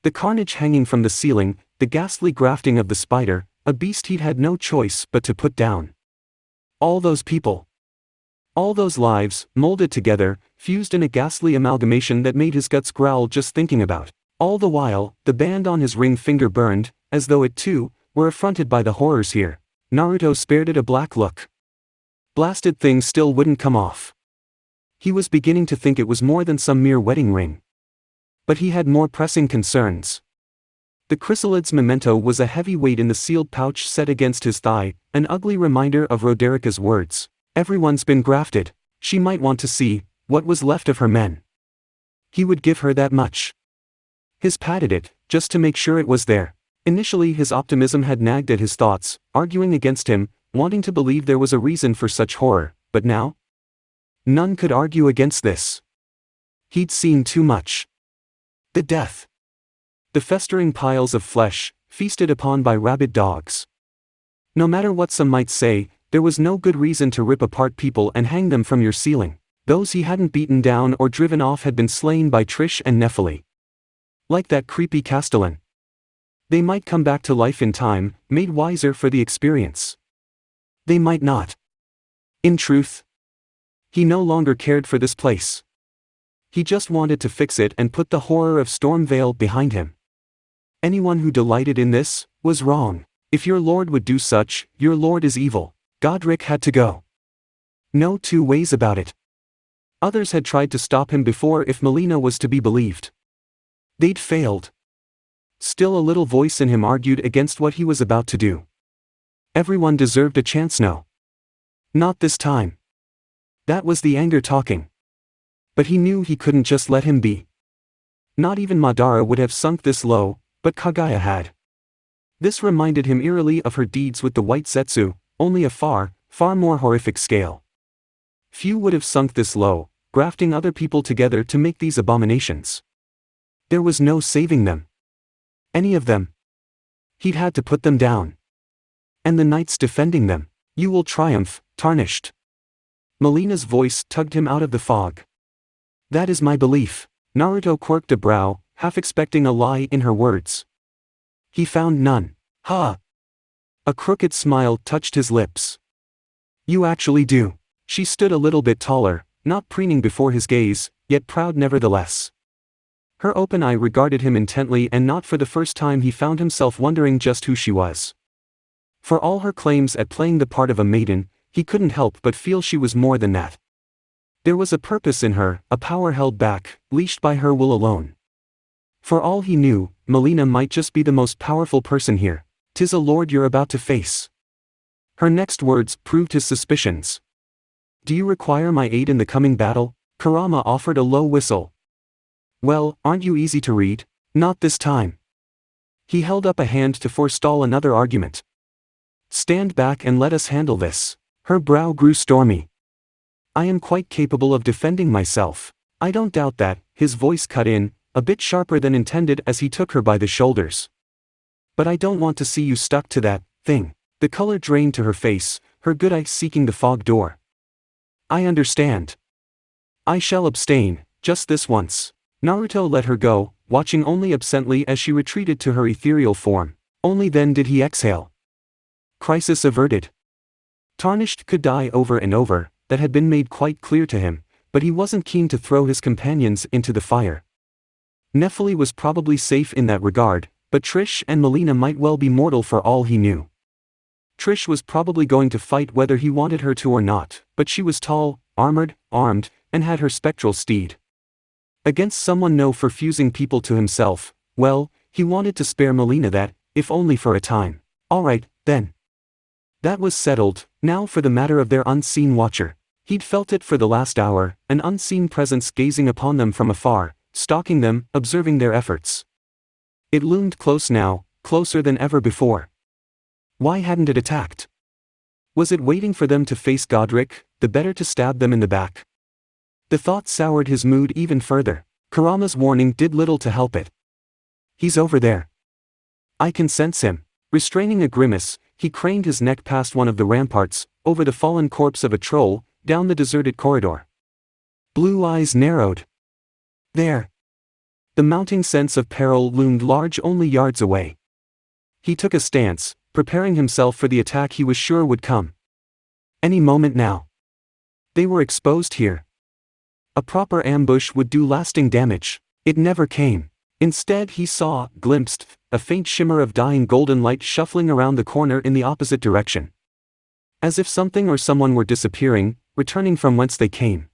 The carnage hanging from the ceiling, the ghastly grafting of the spider, a beast he'd had no choice but to put down. All those people. All those lives, molded together, fused in a ghastly amalgamation that made his guts growl just thinking about. All the while, the band on his ring finger burned, as though it too were affronted by the horrors here. Naruto spared it a black look. Blasted thing still wouldn't come off. He was beginning to think it was more than some mere wedding ring. But he had more pressing concerns. The chrysalid's memento was a heavy weight in the sealed pouch set against his thigh, an ugly reminder of Roderica's words. Everyone's been grafted. She might want to see what was left of her men. He would give her that much. His patted it, just to make sure it was there. Initially his optimism had nagged at his thoughts, arguing against him, wanting to believe there was a reason for such horror, but now? None could argue against this. He'd seen too much. The death. The festering piles of flesh, feasted upon by rabid dogs. No matter what some might say, there was no good reason to rip apart people and hang them from your ceiling. Those he hadn't beaten down or driven off had been slain by Trish and Nephili. Like that creepy Castellan. They might come back to life in time, made wiser for the experience. They might not. In truth, he no longer cared for this place. He just wanted to fix it and put the horror of Stormvale behind him. Anyone who delighted in this was wrong. If your lord would do such, your lord is evil. Godric had to go. No two ways about it. Others had tried to stop him before if Melina was to be believed. They'd failed. Still a little voice in him argued against what he was about to do. Everyone deserved a chance. No. Not this time. That was the anger talking. But he knew he couldn't just let him be. Not even Madara would have sunk this low, but Kaguya had. This reminded him eerily of her deeds with the White Zetsu, only a far, far more horrific scale. Few would have sunk this low, grafting other people together to make these abominations. There was no saving them. Any of them. He'd had to put them down. And the knights defending them. You will triumph, Tarnished. Melina's voice tugged him out of the fog. That is my belief. Naruto quirked a brow, half expecting a lie in her words. He found none. Ha! A crooked smile touched his lips. You actually do. She stood a little bit taller, not preening before his gaze, yet proud nevertheless. Her open eye regarded him intently, and not for the first time he found himself wondering just who she was. For all her claims at playing the part of a maiden, he couldn't help but feel she was more than that. There was a purpose in her, a power held back, leashed by her will alone. For all he knew, Melina might just be the most powerful person here. 'Tis a lord you're about to face. Her next words proved his suspicions. Do you require my aid in the coming battle? Kurama offered a low whistle. Well, aren't you easy to read? Not this time. He held up a hand to forestall another argument. Stand back and let us handle this. Her brow grew stormy. I am quite capable of defending myself. I don't doubt that. His voice cut in, a bit sharper than intended as he took her by the shoulders. But I don't want to see you stuck to that thing. The color drained to her face, her good eye seeking the fog door. I understand. I shall abstain, just this once. Naruto let her go, watching only absently as she retreated to her ethereal form. Only then did he exhale. Crisis averted. Tarnished could die over and over, that had been made quite clear to him, but he wasn't keen to throw his companions into the fire. Nephili was probably safe in that regard, but Trish and Melina might well be mortal for all he knew. Trish was probably going to fight whether he wanted her to or not, but she was tall, armored, armed, and had her spectral steed. Against someone known for fusing people to himself, well, he wanted to spare Melina that, if only for a time. Alright, then. That was settled. Now for the matter of their unseen watcher. He'd felt it for the last hour, an unseen presence gazing upon them from afar, stalking them, observing their efforts. It loomed close now, closer than ever before. Why hadn't it attacked? Was it waiting for them to face Godric, the better to stab them in the back? The thought soured his mood even further. Kurama's warning did little to help it. He's over there. I can sense him. Restraining a grimace, he craned his neck past one of the ramparts, over the fallen corpse of a troll, down the deserted corridor. Blue eyes narrowed. There. The mounting sense of peril loomed large only yards away. He took a stance, preparing himself for the attack he was sure would come. Any moment now. They were exposed here. A proper ambush would do lasting damage. It never came. Instead he saw, glimpsed, a faint shimmer of dying golden light shuffling around the corner in the opposite direction. As if something or someone were disappearing, returning from whence they came.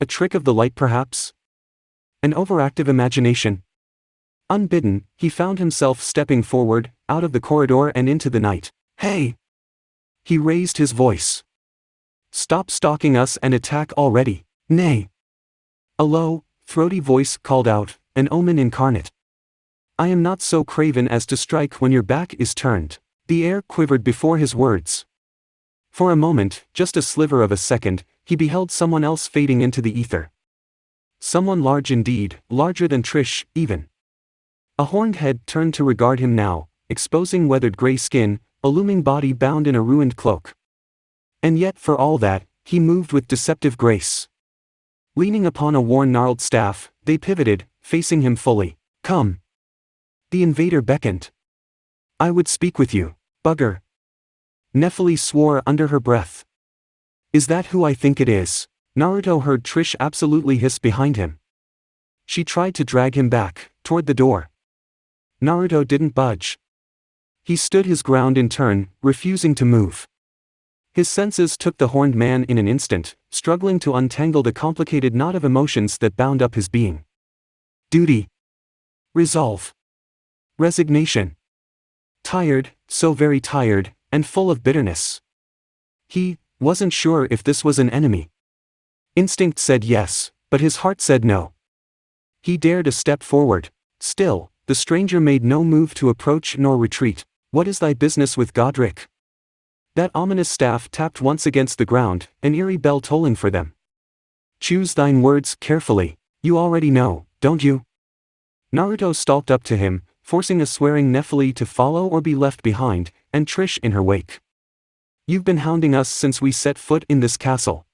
A trick of the light perhaps? An overactive imagination? Unbidden, he found himself stepping forward, out of the corridor and into the night. Hey! He raised his voice. Stop stalking us and attack already. Nay. A low, throaty voice called out, an omen incarnate. I am not so craven as to strike when your back is turned. The air quivered before his words. For a moment, just a sliver of a second, he beheld someone else fading into the ether. Someone large indeed, larger than Trish, even. A horned head turned to regard him now, exposing weathered gray skin, a looming body bound in a ruined cloak. And yet for all that, he moved with deceptive grace. Leaning upon a worn gnarled staff, they pivoted, facing him fully. Come. The invader beckoned. I would speak with you, bugger. Nephili swore under her breath. Is that who I think it is? Naruto heard Trish absolutely hiss behind him. She tried to drag him back, toward the door. Naruto didn't budge. He stood his ground in turn, refusing to move. His senses took the horned man in an instant, struggling to untangle the complicated knot of emotions that bound up his being. Duty. Resolve. Resignation. Tired, so very tired, and full of bitterness. He wasn't sure if this was an enemy. Instinct said yes, but his heart said no. He dared a step forward. Still, the stranger made no move to approach nor retreat. What is thy business with Godric? That ominous staff tapped once against the ground, an eerie bell tolling for them. Choose thine words carefully. You already know, don't you? Naruto stalked up to him, forcing a swearing Nephili to follow or be left behind, and Trish in her wake. You've been hounding us since we set foot in this castle.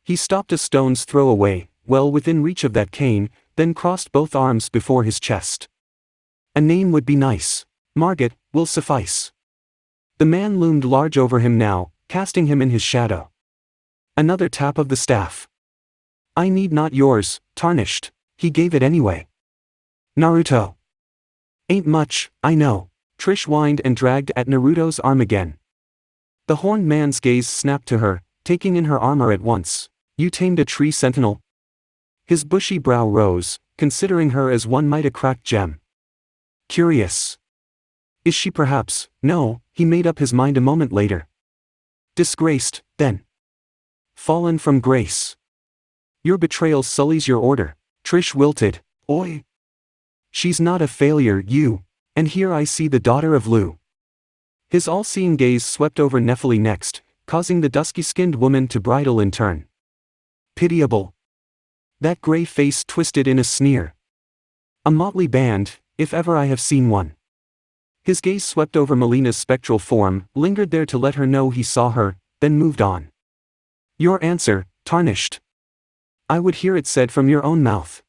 He stopped a stone's throw away, well within reach of that cane, then crossed both arms before his chest. A name would be nice. Margit will suffice. The man loomed large over him now, casting him in his shadow. Another tap of the staff. I need not yours, Tarnished. He gave it anyway. Naruto. Ain't much, I know. Trish whined and dragged at Naruto's arm again. The horned man's gaze snapped to her, taking in her armor at once. You tamed a tree sentinel? His bushy brow rose, considering her as one might a cracked gem. Curious. Is she perhaps? No, he made up his mind a moment later. Disgraced, then. Fallen from grace. Your betrayal sullies your order. Trish wilted. Oi. She's not a failure, you. And here I see the daughter of Lu. His all-seeing gaze swept over Nephili next, causing the dusky-skinned woman to bridle in turn. Pitiable. That gray face twisted in a sneer. A motley band, if ever I have seen one. His gaze swept over Melina's spectral form, lingered there to let her know he saw her, then moved on. Your answer, Tarnished. I would hear it said from your own mouth.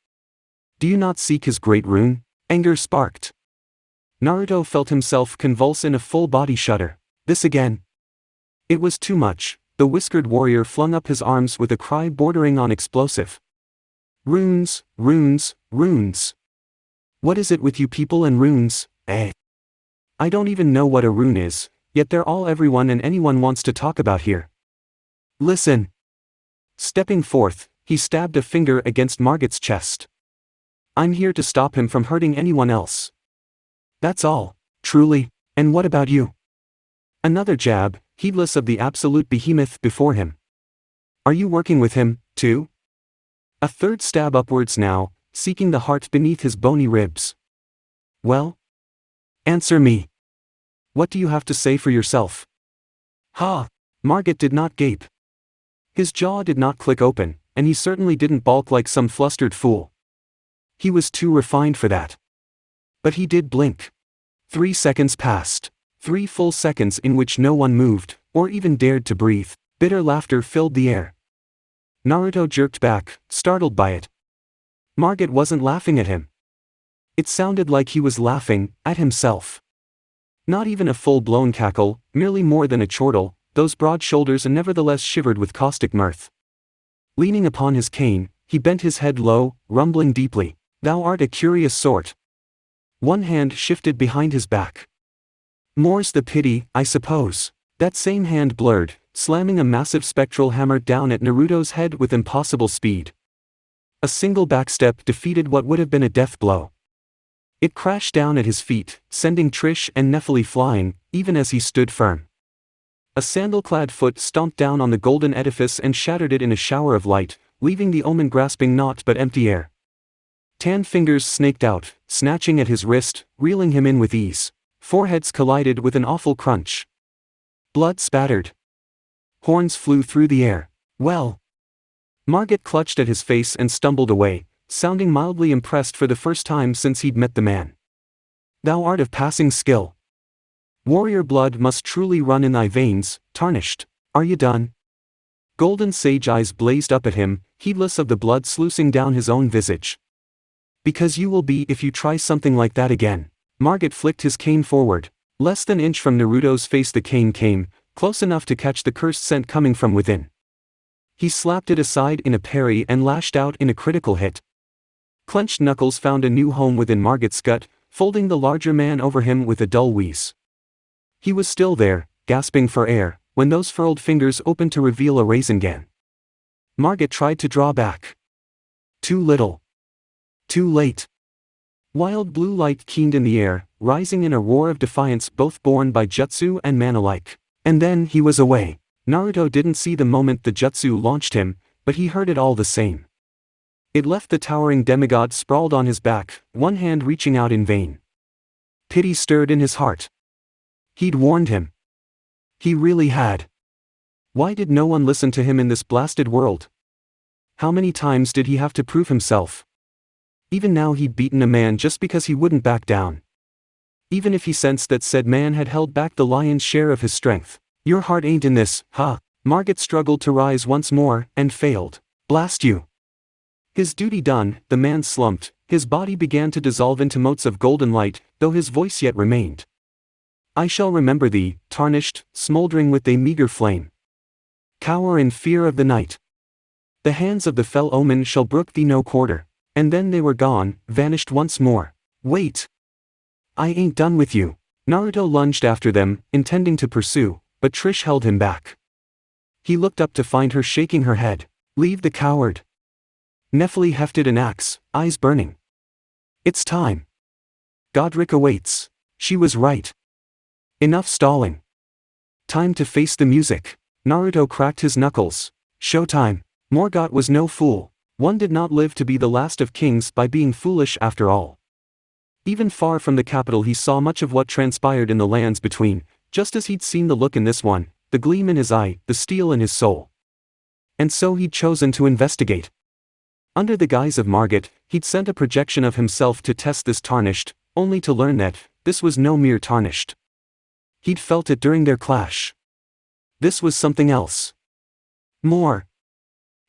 Do you not seek his great rune? Anger sparked. Naruto felt himself convulse in a full-body shudder. This again? It was too much. The whiskered warrior flung up his arms with a cry bordering on explosive. Runes, runes, runes. What is it with you people and runes, eh? I don't even know what a rune is, yet they're all everyone and anyone wants to talk about here. Listen. Stepping forth, he stabbed a finger against Margit's chest. I'm here to stop him from hurting anyone else. That's all, truly, and what about you? Another jab, heedless of the absolute behemoth before him. Are you working with him, too? A third stab upwards now, seeking the heart beneath his bony ribs. Well? Answer me. What do you have to say for yourself? Ha! Margit did not gape. His jaw did not click open, and he certainly didn't balk like some flustered fool. He was too refined for that. But he did blink. 3 seconds passed. 3 full seconds in which no one moved, or even dared to breathe. Bitter laughter filled the air. Naruto jerked back, startled by it. Margit wasn't laughing at him. It sounded like he was laughing at himself. Not even a full-blown cackle, merely more than a chortle, those broad shoulders nevertheless shivered with caustic mirth. Leaning upon his cane, he bent his head low, rumbling deeply. Thou art a curious sort. One hand shifted behind his back. More's the pity, I suppose. That same hand blurred, slamming a massive spectral hammer down at Naruto's head with impossible speed. A single backstep defeated what would have been a death blow. It crashed down at his feet, sending Trish and Nephili flying, even as he stood firm. A sandal-clad foot stomped down on the golden edifice and shattered it in a shower of light, leaving the omen grasping naught but empty air. Tan fingers snaked out, snatching at his wrist, reeling him in with ease. Foreheads collided with an awful crunch. Blood spattered. Horns flew through the air. Well. Margit clutched at his face and stumbled away, sounding mildly impressed for the first time since he'd met the man. Thou art of passing skill. Warrior blood must truly run in thy veins, Tarnished. Are you done? Golden sage eyes blazed up at him, heedless of the blood sluicing down his own visage. Because you will be if you try something like that again. Margit flicked his cane forward. Less than an inch from Naruto's face the cane came, close enough to catch the cursed scent coming from within. He slapped it aside in a parry and lashed out in a critical hit. Clenched knuckles found a new home within Margit's gut, folding the larger man over him with a dull wheeze. He was still there, gasping for air, when those furled fingers opened to reveal a Rasengan. Margit tried to draw back. Too little. Too late. Wild blue light keened in the air, rising in a roar of defiance both born by jutsu and man alike. And then he was away. Naruto didn't see the moment the jutsu launched him, but he heard it all the same. It left the towering demigod sprawled on his back, one hand reaching out in vain. Pity stirred in his heart. He'd warned him. He really had. Why did no one listen to him in this blasted world? How many times did he have to prove himself? Even now he'd beaten a man just because he wouldn't back down. Even if he sensed that said man had held back the lion's share of his strength. Your heart ain't in this, huh? Margit struggled to rise once more, and failed. Blast you. His duty done, the man slumped, his body began to dissolve into motes of golden light, though his voice yet remained. I shall remember thee, Tarnished, smoldering with a meager flame. Cower in fear of the night. The hands of the fell omen shall brook thee no quarter. And then they were gone, vanished once more. Wait! I ain't done with you. Naruto lunged after them, intending to pursue, but Trish held him back. He looked up to find her shaking her head. Leave the coward. Nephili hefted an axe, eyes burning. It's time. Godric awaits. She was right. Enough stalling. Time to face the music. Naruto cracked his knuckles. Showtime. Morgott was no fool. One did not live to be the last of kings by being foolish after all. Even far from the capital he saw much of what transpired in the lands between, just as he'd seen the look in this one, the gleam in his eye, the steel in his soul. And so he'd chosen to investigate. Under the guise of Margit, he'd sent a projection of himself to test this Tarnished, only to learn that this was no mere Tarnished. He'd felt it during their clash. This was something else. More.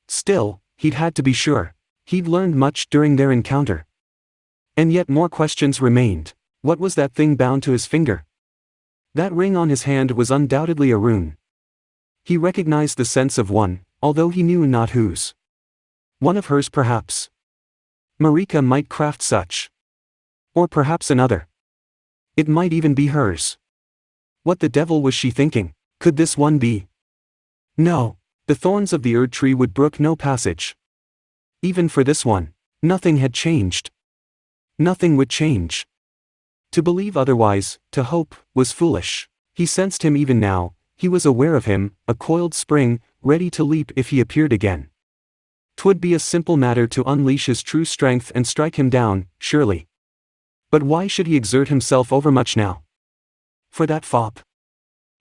Still, he'd had to be sure. He'd learned much during their encounter. And yet more questions remained. What was that thing bound to his finger? That ring on his hand was undoubtedly a rune. He recognized the sense of one, although he knew not whose. One of hers perhaps. Marika might craft such. Or perhaps another. It might even be hers. What the devil was she thinking? Could this one be? No. The thorns of the Erd tree would brook no passage. Even for this one. Nothing had changed. Nothing would change. To believe otherwise, to hope, was foolish. He sensed him even now, he was aware of him, a coiled spring, ready to leap if he appeared again. 'Twould be a simple matter to unleash his true strength and strike him down, surely. But why should he exert himself overmuch now? For that fop.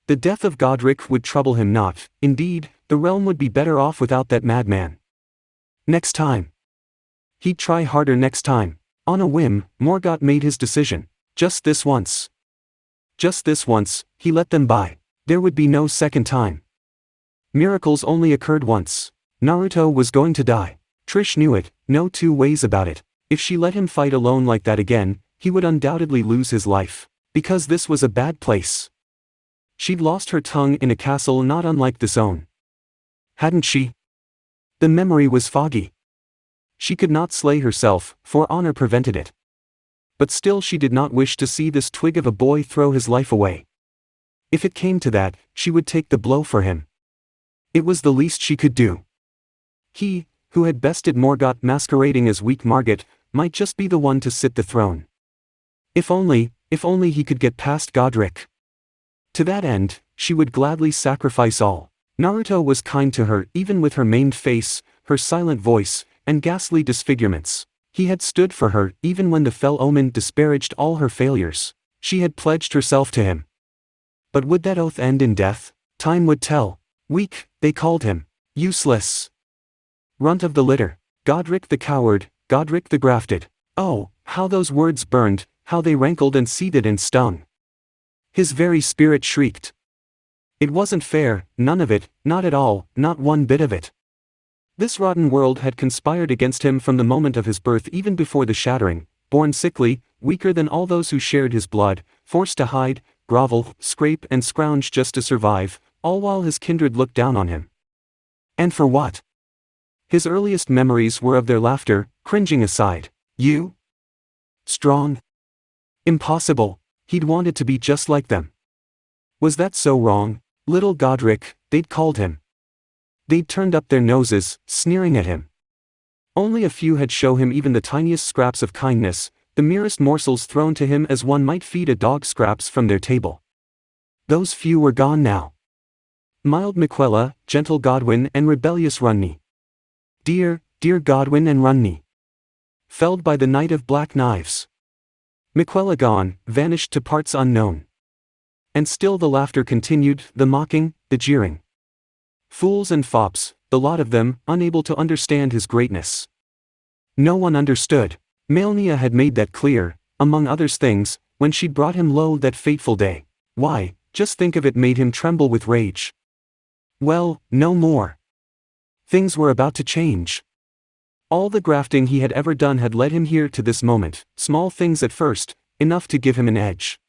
The death of Godric would trouble him not, indeed, the realm would be better off without that madman. Next time. He'd try harder next time. On a whim, Morgott made his decision. Just this once. Just this once, he let them by. There would be no second time. Miracles only occurred once. Naruto was going to die. Trish knew it, no two ways about it. If she let him fight alone like that again, he would undoubtedly lose his life. Because this was a bad place. She'd lost her tongue in a castle not unlike this own. Hadn't she? The memory was foggy. She could not slay herself, for honor prevented it. But still she did not wish to see this twig of a boy throw his life away. If it came to that, she would take the blow for him. It was the least she could do. He, who had bested Morgott masquerading as weak Margit, might just be the one to sit the throne. If only he could get past Godric. To that end, she would gladly sacrifice all. Naruto was kind to her even with her maimed face, her silent voice, and ghastly disfigurements. He had stood for her even when the fell omen disparaged all her failures. She had pledged herself to him. But would that oath end in death? Time would tell. Weak, they called him. Useless. Runt of the litter. Godric the coward, Godric the grafted. Oh, how those words burned, how they rankled and seethed and stung. His very spirit shrieked. It wasn't fair, none of it, not at all, not one bit of it. This rotten world had conspired against him from the moment of his birth even before the shattering, born sickly, weaker than all those who shared his blood, forced to hide, grovel, scrape and scrounge just to survive, all while his kindred looked down on him. And for what? His earliest memories were of their laughter, cringing aside. You? Strong? Impossible. He'd wanted to be just like them. Was that so wrong? Little Godric, they'd called him. They'd turned up their noses, sneering at him. Only a few had shown him even the tiniest scraps of kindness, the merest morsels thrown to him as one might feed a dog scraps from their table. Those few were gone now. Mild Miquella, gentle Godwin and rebellious Runni. Dear, dear Godwin and Runni. Felled by the night of black knives. Miquella gone, vanished to parts unknown. And still the laughter continued, the mocking, the jeering. Fools and fops, the lot of them, unable to understand his greatness. No one understood. Malnia had made that clear, among other things, when she'd brought him low that fateful day. Why, just think of it made him tremble with rage. Well, no more. Things were about to change. All the grafting he had ever done had led him here to this moment, small things at first, enough to give him an edge.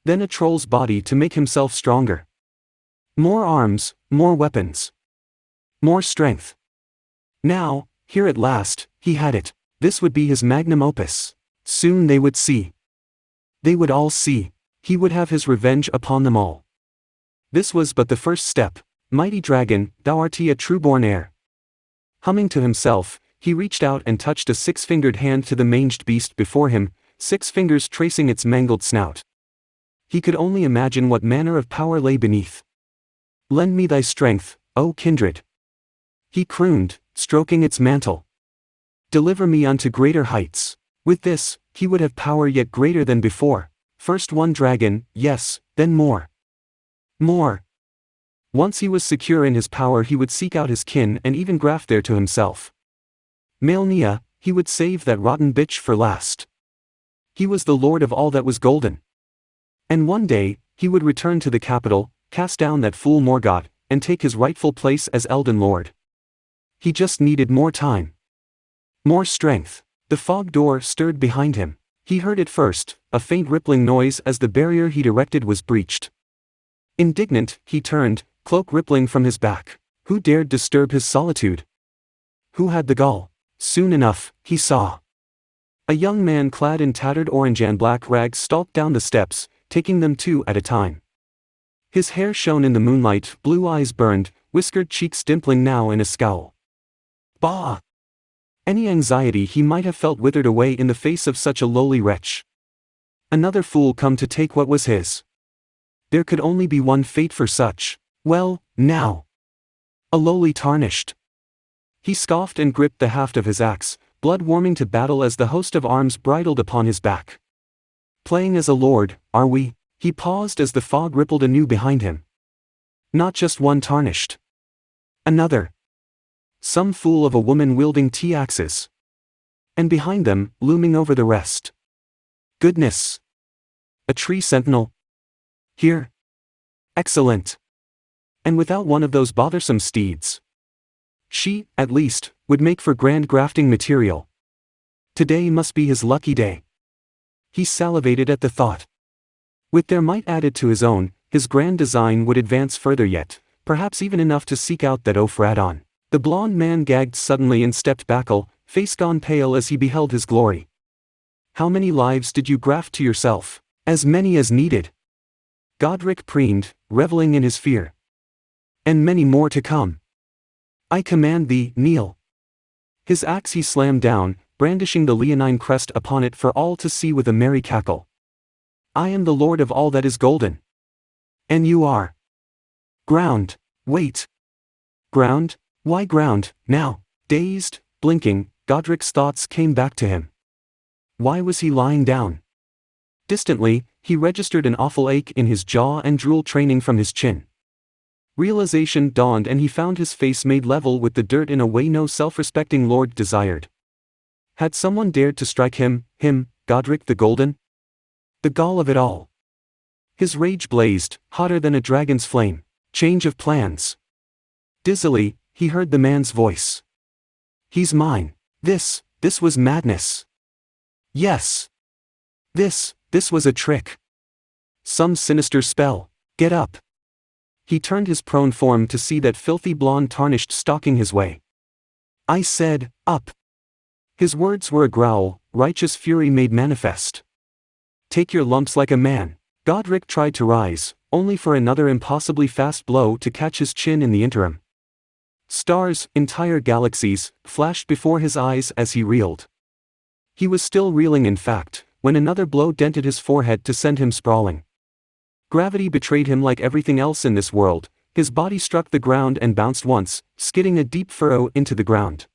Then a troll's body to make himself stronger. More arms, more weapons. More strength. Now, here at last, he had it. This would be his magnum opus. Soon they would see. They would all see. He would have his revenge upon them all. This was but the first step. Mighty dragon, thou art a true-born heir. Humming to himself, he reached out and touched a six-fingered hand to the manged beast before him, 6 fingers tracing its mangled snout. He could only imagine what manner of power lay beneath. Lend me thy strength, O kindred. He crooned, stroking its mantle. Deliver me unto greater heights. With this, he would have power yet greater than before. First one dragon, yes, then more. More. Once he was secure in his power, he would seek out his kin and even graft there to himself. Maidenless, he would save that rotten bitch for last. He was the lord of all that was golden. And one day, he would return to the capital, cast down that fool Morgoth, and take his rightful place as Elden Lord. He just needed more time. More strength. The fog door stirred behind him. He heard it first, a faint rippling noise as the barrier he'd erected was breached. Indignant, he turned, cloak rippling from his back. Who dared disturb his solitude? Who had the gall? Soon enough, he saw. A young man clad in tattered orange and black rags stalked down the steps, taking them two at a time. His hair shone in the moonlight, blue eyes burned, whiskered cheeks dimpling now in a scowl. Bah! Any anxiety he might have felt withered away in the face of such a lowly wretch. Another fool come to take what was his. There could only be one fate for such. Well, now. A lowly Tarnished. He scoffed and gripped the haft of his axe, blood warming to battle as the host of arms bridled upon his back. Playing as a lord, are we? He paused as the fog rippled anew behind him. Not just one Tarnished. Another. Some fool of a woman wielding T-axes. And behind them, looming over the rest. Goodness. A tree sentinel. Here. Excellent. And without one of those bothersome steeds. She, at least, would make for grand grafting material. Today must be his lucky day. He salivated at the thought. With their might added to his own, his grand design would advance further yet, perhaps even enough to seek out that Ophrad. The blond man gagged suddenly and stepped back, face gone pale as he beheld his glory. How many lives did you graft to yourself? As many as needed. Godric preened, reveling in his fear. And many more to come. I command thee, kneel. His axe he slammed down, brandishing the leonine crest upon it for all to see with a merry cackle. I am the lord of all that is golden. And you are. Ground. Wait. Ground? Why ground, now? Dazed, blinking, Godric's thoughts came back to him. Why was he lying down? Distantly, he registered an awful ache in his jaw and drool training from his chin. Realization dawned and he found his face made level with the dirt in a way no self-respecting lord desired. Had someone dared to strike him, Godric the Golden? The gall of it all. His rage blazed, hotter than a dragon's flame. Change of plans. Dizzily, he heard the man's voice. He's mine. This was madness. Yes. This was a trick. Some sinister spell. Get up. He turned his prone form to see that filthy blonde Tarnished stalking his way. I said, up. His words were a growl, righteous fury made manifest. Take your lumps like a man. Godric tried to rise, only for another impossibly fast blow to catch his chin in the interim. Stars, entire galaxies, flashed before his eyes as he reeled. He was still reeling in fact, when another blow dented his forehead to send him sprawling. Gravity betrayed him like everything else in this world, his body struck the ground and bounced once, skidding a deep furrow into the ground.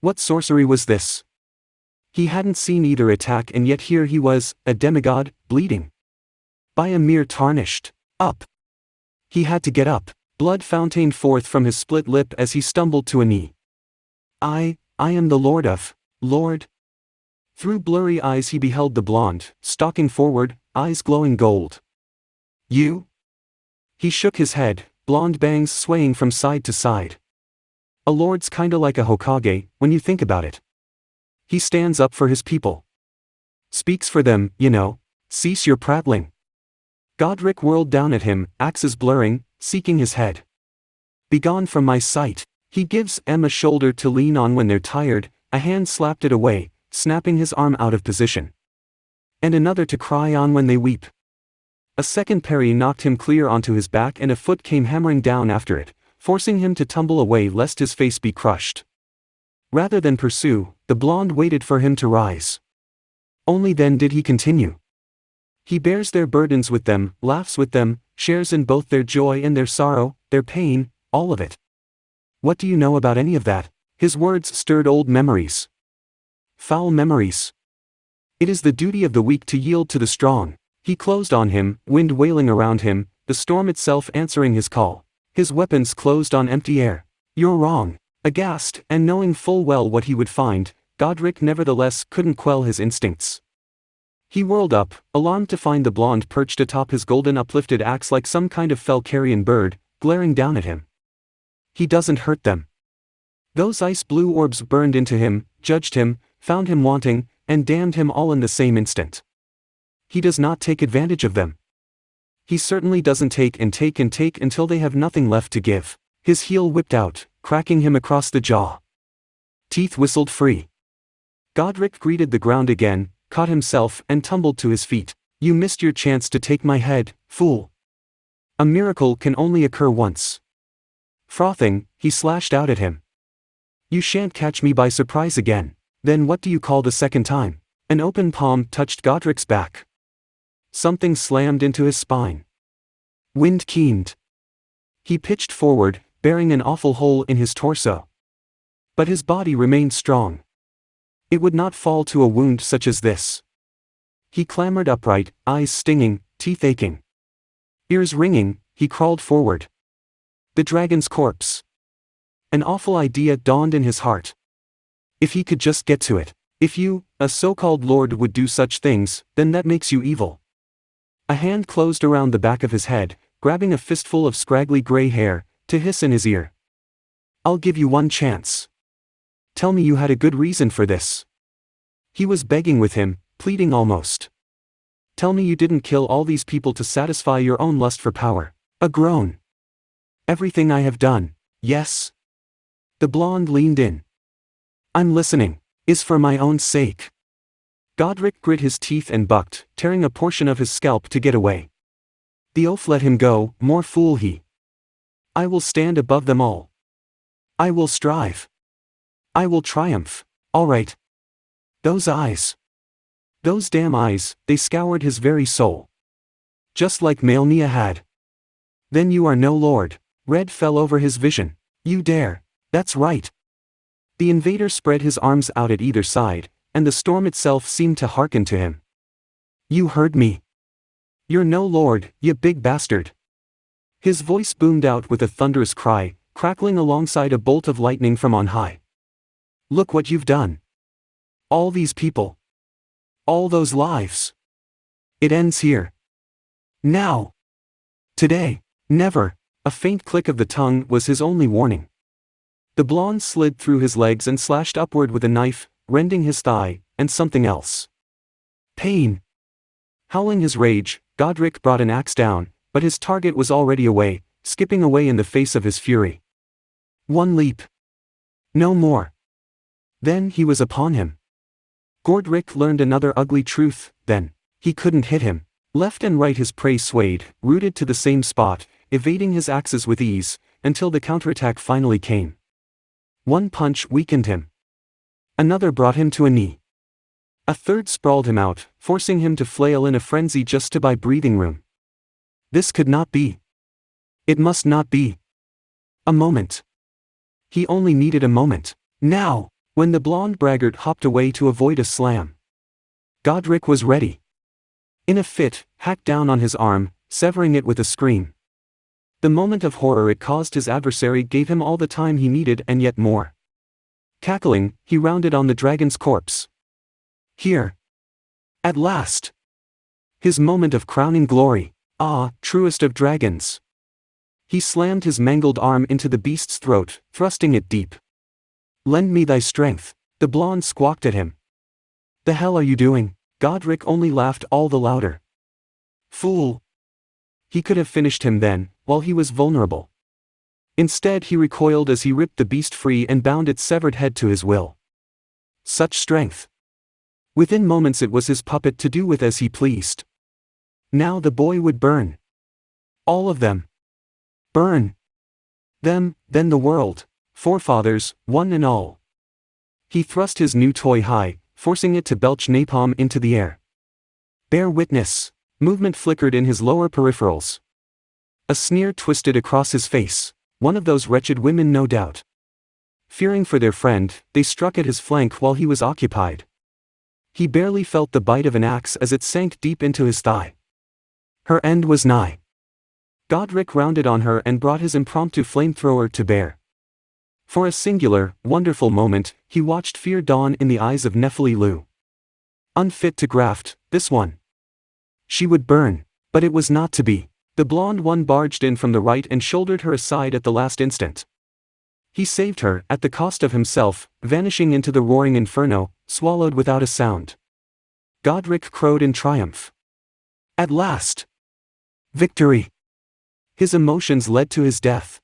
What sorcery was this? He hadn't seen either attack and yet here he was, a demigod, bleeding. By a mere Tarnished. Up. He had to get up. Blood fountained forth from his split lip as he stumbled to a knee. I am the Lord of. Lord. Through blurry eyes he beheld the blonde, stalking forward, eyes glowing gold. You? He shook his head, blonde bangs swaying from side to side. A lord's kinda like a Hokage, when you think about it. He stands up for his people. Speaks for them, you know. Cease your prattling. Godric whirled down at him, axes blurring, seeking his head. Begone from my sight. He gives Em a shoulder to lean on when they're tired, a hand slapped it away, snapping his arm out of position. And another to cry on when they weep. A second parry knocked him clear onto his back and a foot came hammering down after it, forcing him to tumble away lest his face be crushed. Rather than pursue, the blonde waited for him to rise. Only then did he continue. He bears their burdens with them, laughs with them, shares in both their joy and their sorrow, their pain, all of it. What do you know about any of that? His words stirred old memories. Foul memories. It is the duty of the weak to yield to the strong. He closed on him, wind wailing around him, the storm itself answering his call. His weapons closed on empty air. You're wrong. Aghast, and knowing full well what he would find, Godric nevertheless couldn't quell his instincts. He whirled up, alarmed to find the blonde perched atop his golden uplifted axe like some kind of fell carrion bird, glaring down at him. He doesn't hurt them. Those ice-blue orbs burned into him, judged him, found him wanting, and damned him all in the same instant. He does not take advantage of them. He certainly doesn't take and take and take until they have nothing left to give. His heel whipped out, cracking him across the jaw. Teeth whistled free. Godric greeted the ground again, caught himself, and tumbled to his feet. You missed your chance to take my head, fool. A miracle can only occur once. Frothing, he slashed out at him. You shan't catch me by surprise again. Then what do you call the second time? An open palm touched Godric's back. Something slammed into his spine. Wind keened. He pitched forward, bearing an awful hole in his torso. But his body remained strong. It would not fall to a wound such as this. He clambered upright, eyes stinging, teeth aching. Ears ringing, he crawled forward. The dragon's corpse. An awful idea dawned in his heart. If he could just get to it. If you, a so-called lord, would do such things, then that makes you evil. A hand closed around the back of his head, grabbing a fistful of scraggly gray hair, to hiss in his ear. I'll give you one chance. Tell me you had a good reason for this. He was begging with him, pleading almost. Tell me you didn't kill all these people to satisfy your own lust for power. A groan. Everything I have done, yes. The blonde leaned in. I'm listening. Is for my own sake. Godric grit his teeth and bucked, tearing a portion of his scalp to get away. The oaf let him go, more fool he. I will stand above them all. I will strive. I will triumph, all right. Those eyes. Those damn eyes, they scoured his very soul. Just like Maidenless had. Then you are no lord. Red fell over his vision. You dare. That's right. The invader spread his arms out at either side, and the storm itself seemed to hearken to him. You heard me. You're no lord, you big bastard. His voice boomed out with a thunderous cry, crackling alongside a bolt of lightning from on high. Look what you've done. All these people. All those lives. It ends here. Now. Today. Never. A faint click of the tongue was his only warning. The blonde slid through his legs and slashed upward with a knife, rending his thigh, and something else. Pain. Howling his rage, Godric brought an axe down, but his target was already away, skipping away in the face of his fury. One leap. No more. Then he was upon him. Godric learned another ugly truth, then. He couldn't hit him. Left and right his prey swayed, rooted to the same spot, evading his axes with ease, until the counterattack finally came. One punch weakened him. Another brought him to a knee. A third sprawled him out, forcing him to flail in a frenzy just to buy breathing room. This could not be. It must not be. A moment. He only needed a moment. Now, when the blonde braggart hopped away to avoid a slam. Godric was ready. In a fit, hacked down on his arm, severing it with a scream. The moment of horror it caused his adversary gave him all the time he needed and yet more. Cackling, he rounded on the dragon's corpse. Here. At last. His moment of crowning glory. Ah, truest of dragons. He slammed his mangled arm into the beast's throat, thrusting it deep. Lend me thy strength. The blonde squawked at him. The hell are you doing? Godric only laughed all the louder. Fool. He could have finished him then, while he was vulnerable. Instead he recoiled as he ripped the beast free and bound its severed head to his will. Such strength. Within moments it was his puppet to do with as he pleased. Now the boy would burn. All of them. Burn. Them, then the world. Forefathers, one and all. He thrust his new toy high, forcing it to belch napalm into the air. Bear witness. Movement flickered in his lower peripherals. A sneer twisted across his face. One of those wretched women, no doubt. Fearing for their friend, they struck at his flank while he was occupied. He barely felt the bite of an axe as it sank deep into his thigh. Her end was nigh. Godric rounded on her and brought his impromptu flamethrower to bear. For a singular, wonderful moment, he watched fear dawn in the eyes of Nephili Lu. Unfit to graft, this one. She would burn, but it was not to be. The blonde one barged in from the right and shouldered her aside at the last instant. He saved her, at the cost of himself, vanishing into the roaring inferno, swallowed without a sound. Godric crowed in triumph. At last! Victory! His emotions led to his death.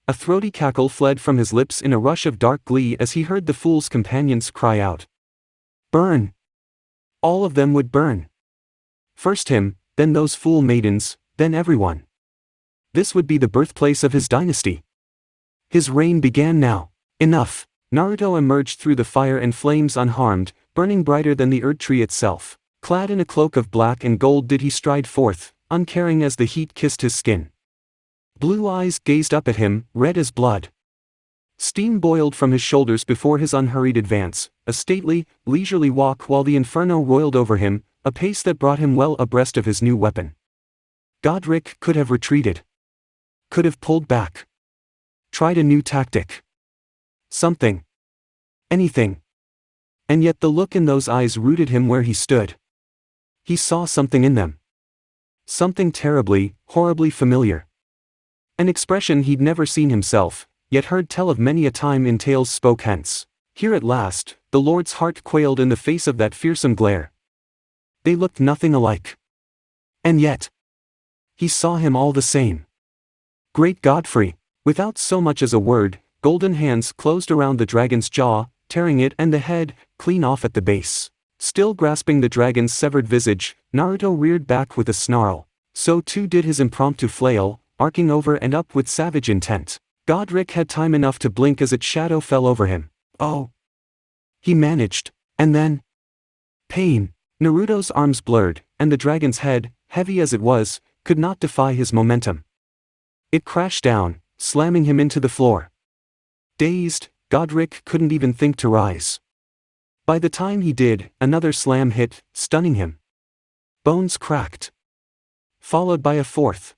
A throaty cackle fled from his lips in a rush of dark glee as he heard the fool's companions cry out. Burn! All of them would burn. First him, then those fool maidens, then everyone. This would be the birthplace of his dynasty. His reign began now. Enough! Naruto emerged through the fire and flames unharmed, burning brighter than the Erdtree itself. Clad in a cloak of black and gold did he stride forth, uncaring as the heat kissed his skin. Blue eyes gazed up at him, red as blood. Steam boiled from his shoulders before his unhurried advance, a stately, leisurely walk while the inferno roiled over him, a pace that brought him well abreast of his new weapon. Godric could have retreated. Could have pulled back. Tried a new tactic. Something. Anything. And yet the look in those eyes rooted him where he stood. He saw something in them. Something terribly, horribly familiar. An expression he'd never seen himself, yet heard tell of many a time in tales spoke hence. Here at last, the Lord's heart quailed in the face of that fearsome glare. They looked nothing alike. And yet, he saw him all the same. Great Godfrey! Without so much as a word, golden hands closed around the dragon's jaw, tearing it and the head, clean off at the base. Still grasping the dragon's severed visage, Naruto reared back with a snarl. So too did his impromptu flail, arcing over and up with savage intent. Godric had time enough to blink as its shadow fell over him. Oh! He managed. And then... pain. Naruto's arms blurred, and the dragon's head, heavy as it was, could not defy his momentum. It crashed down, slamming him into the floor. Dazed, Godric couldn't even think to rise. By the time he did, another slam hit, stunning him. Bones cracked. Followed by a fourth.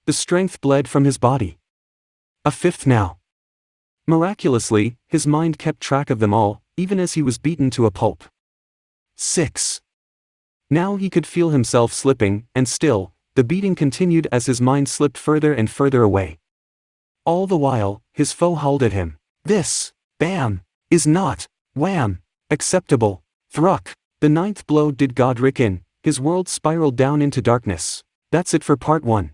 The strength bled from his body. A fifth now. Miraculously, his mind kept track of them all, even as he was beaten to a pulp. 6. Now he could feel himself slipping, and still, the beating continued as his mind slipped further and further away. All the while, his foe howled at him. This, bam, is not, wham, acceptable. Thruck. The ninth blow did Godric in, his world spiraled down into darkness. That's it for part 1.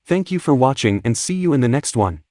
Thank you for watching and see you in the next one.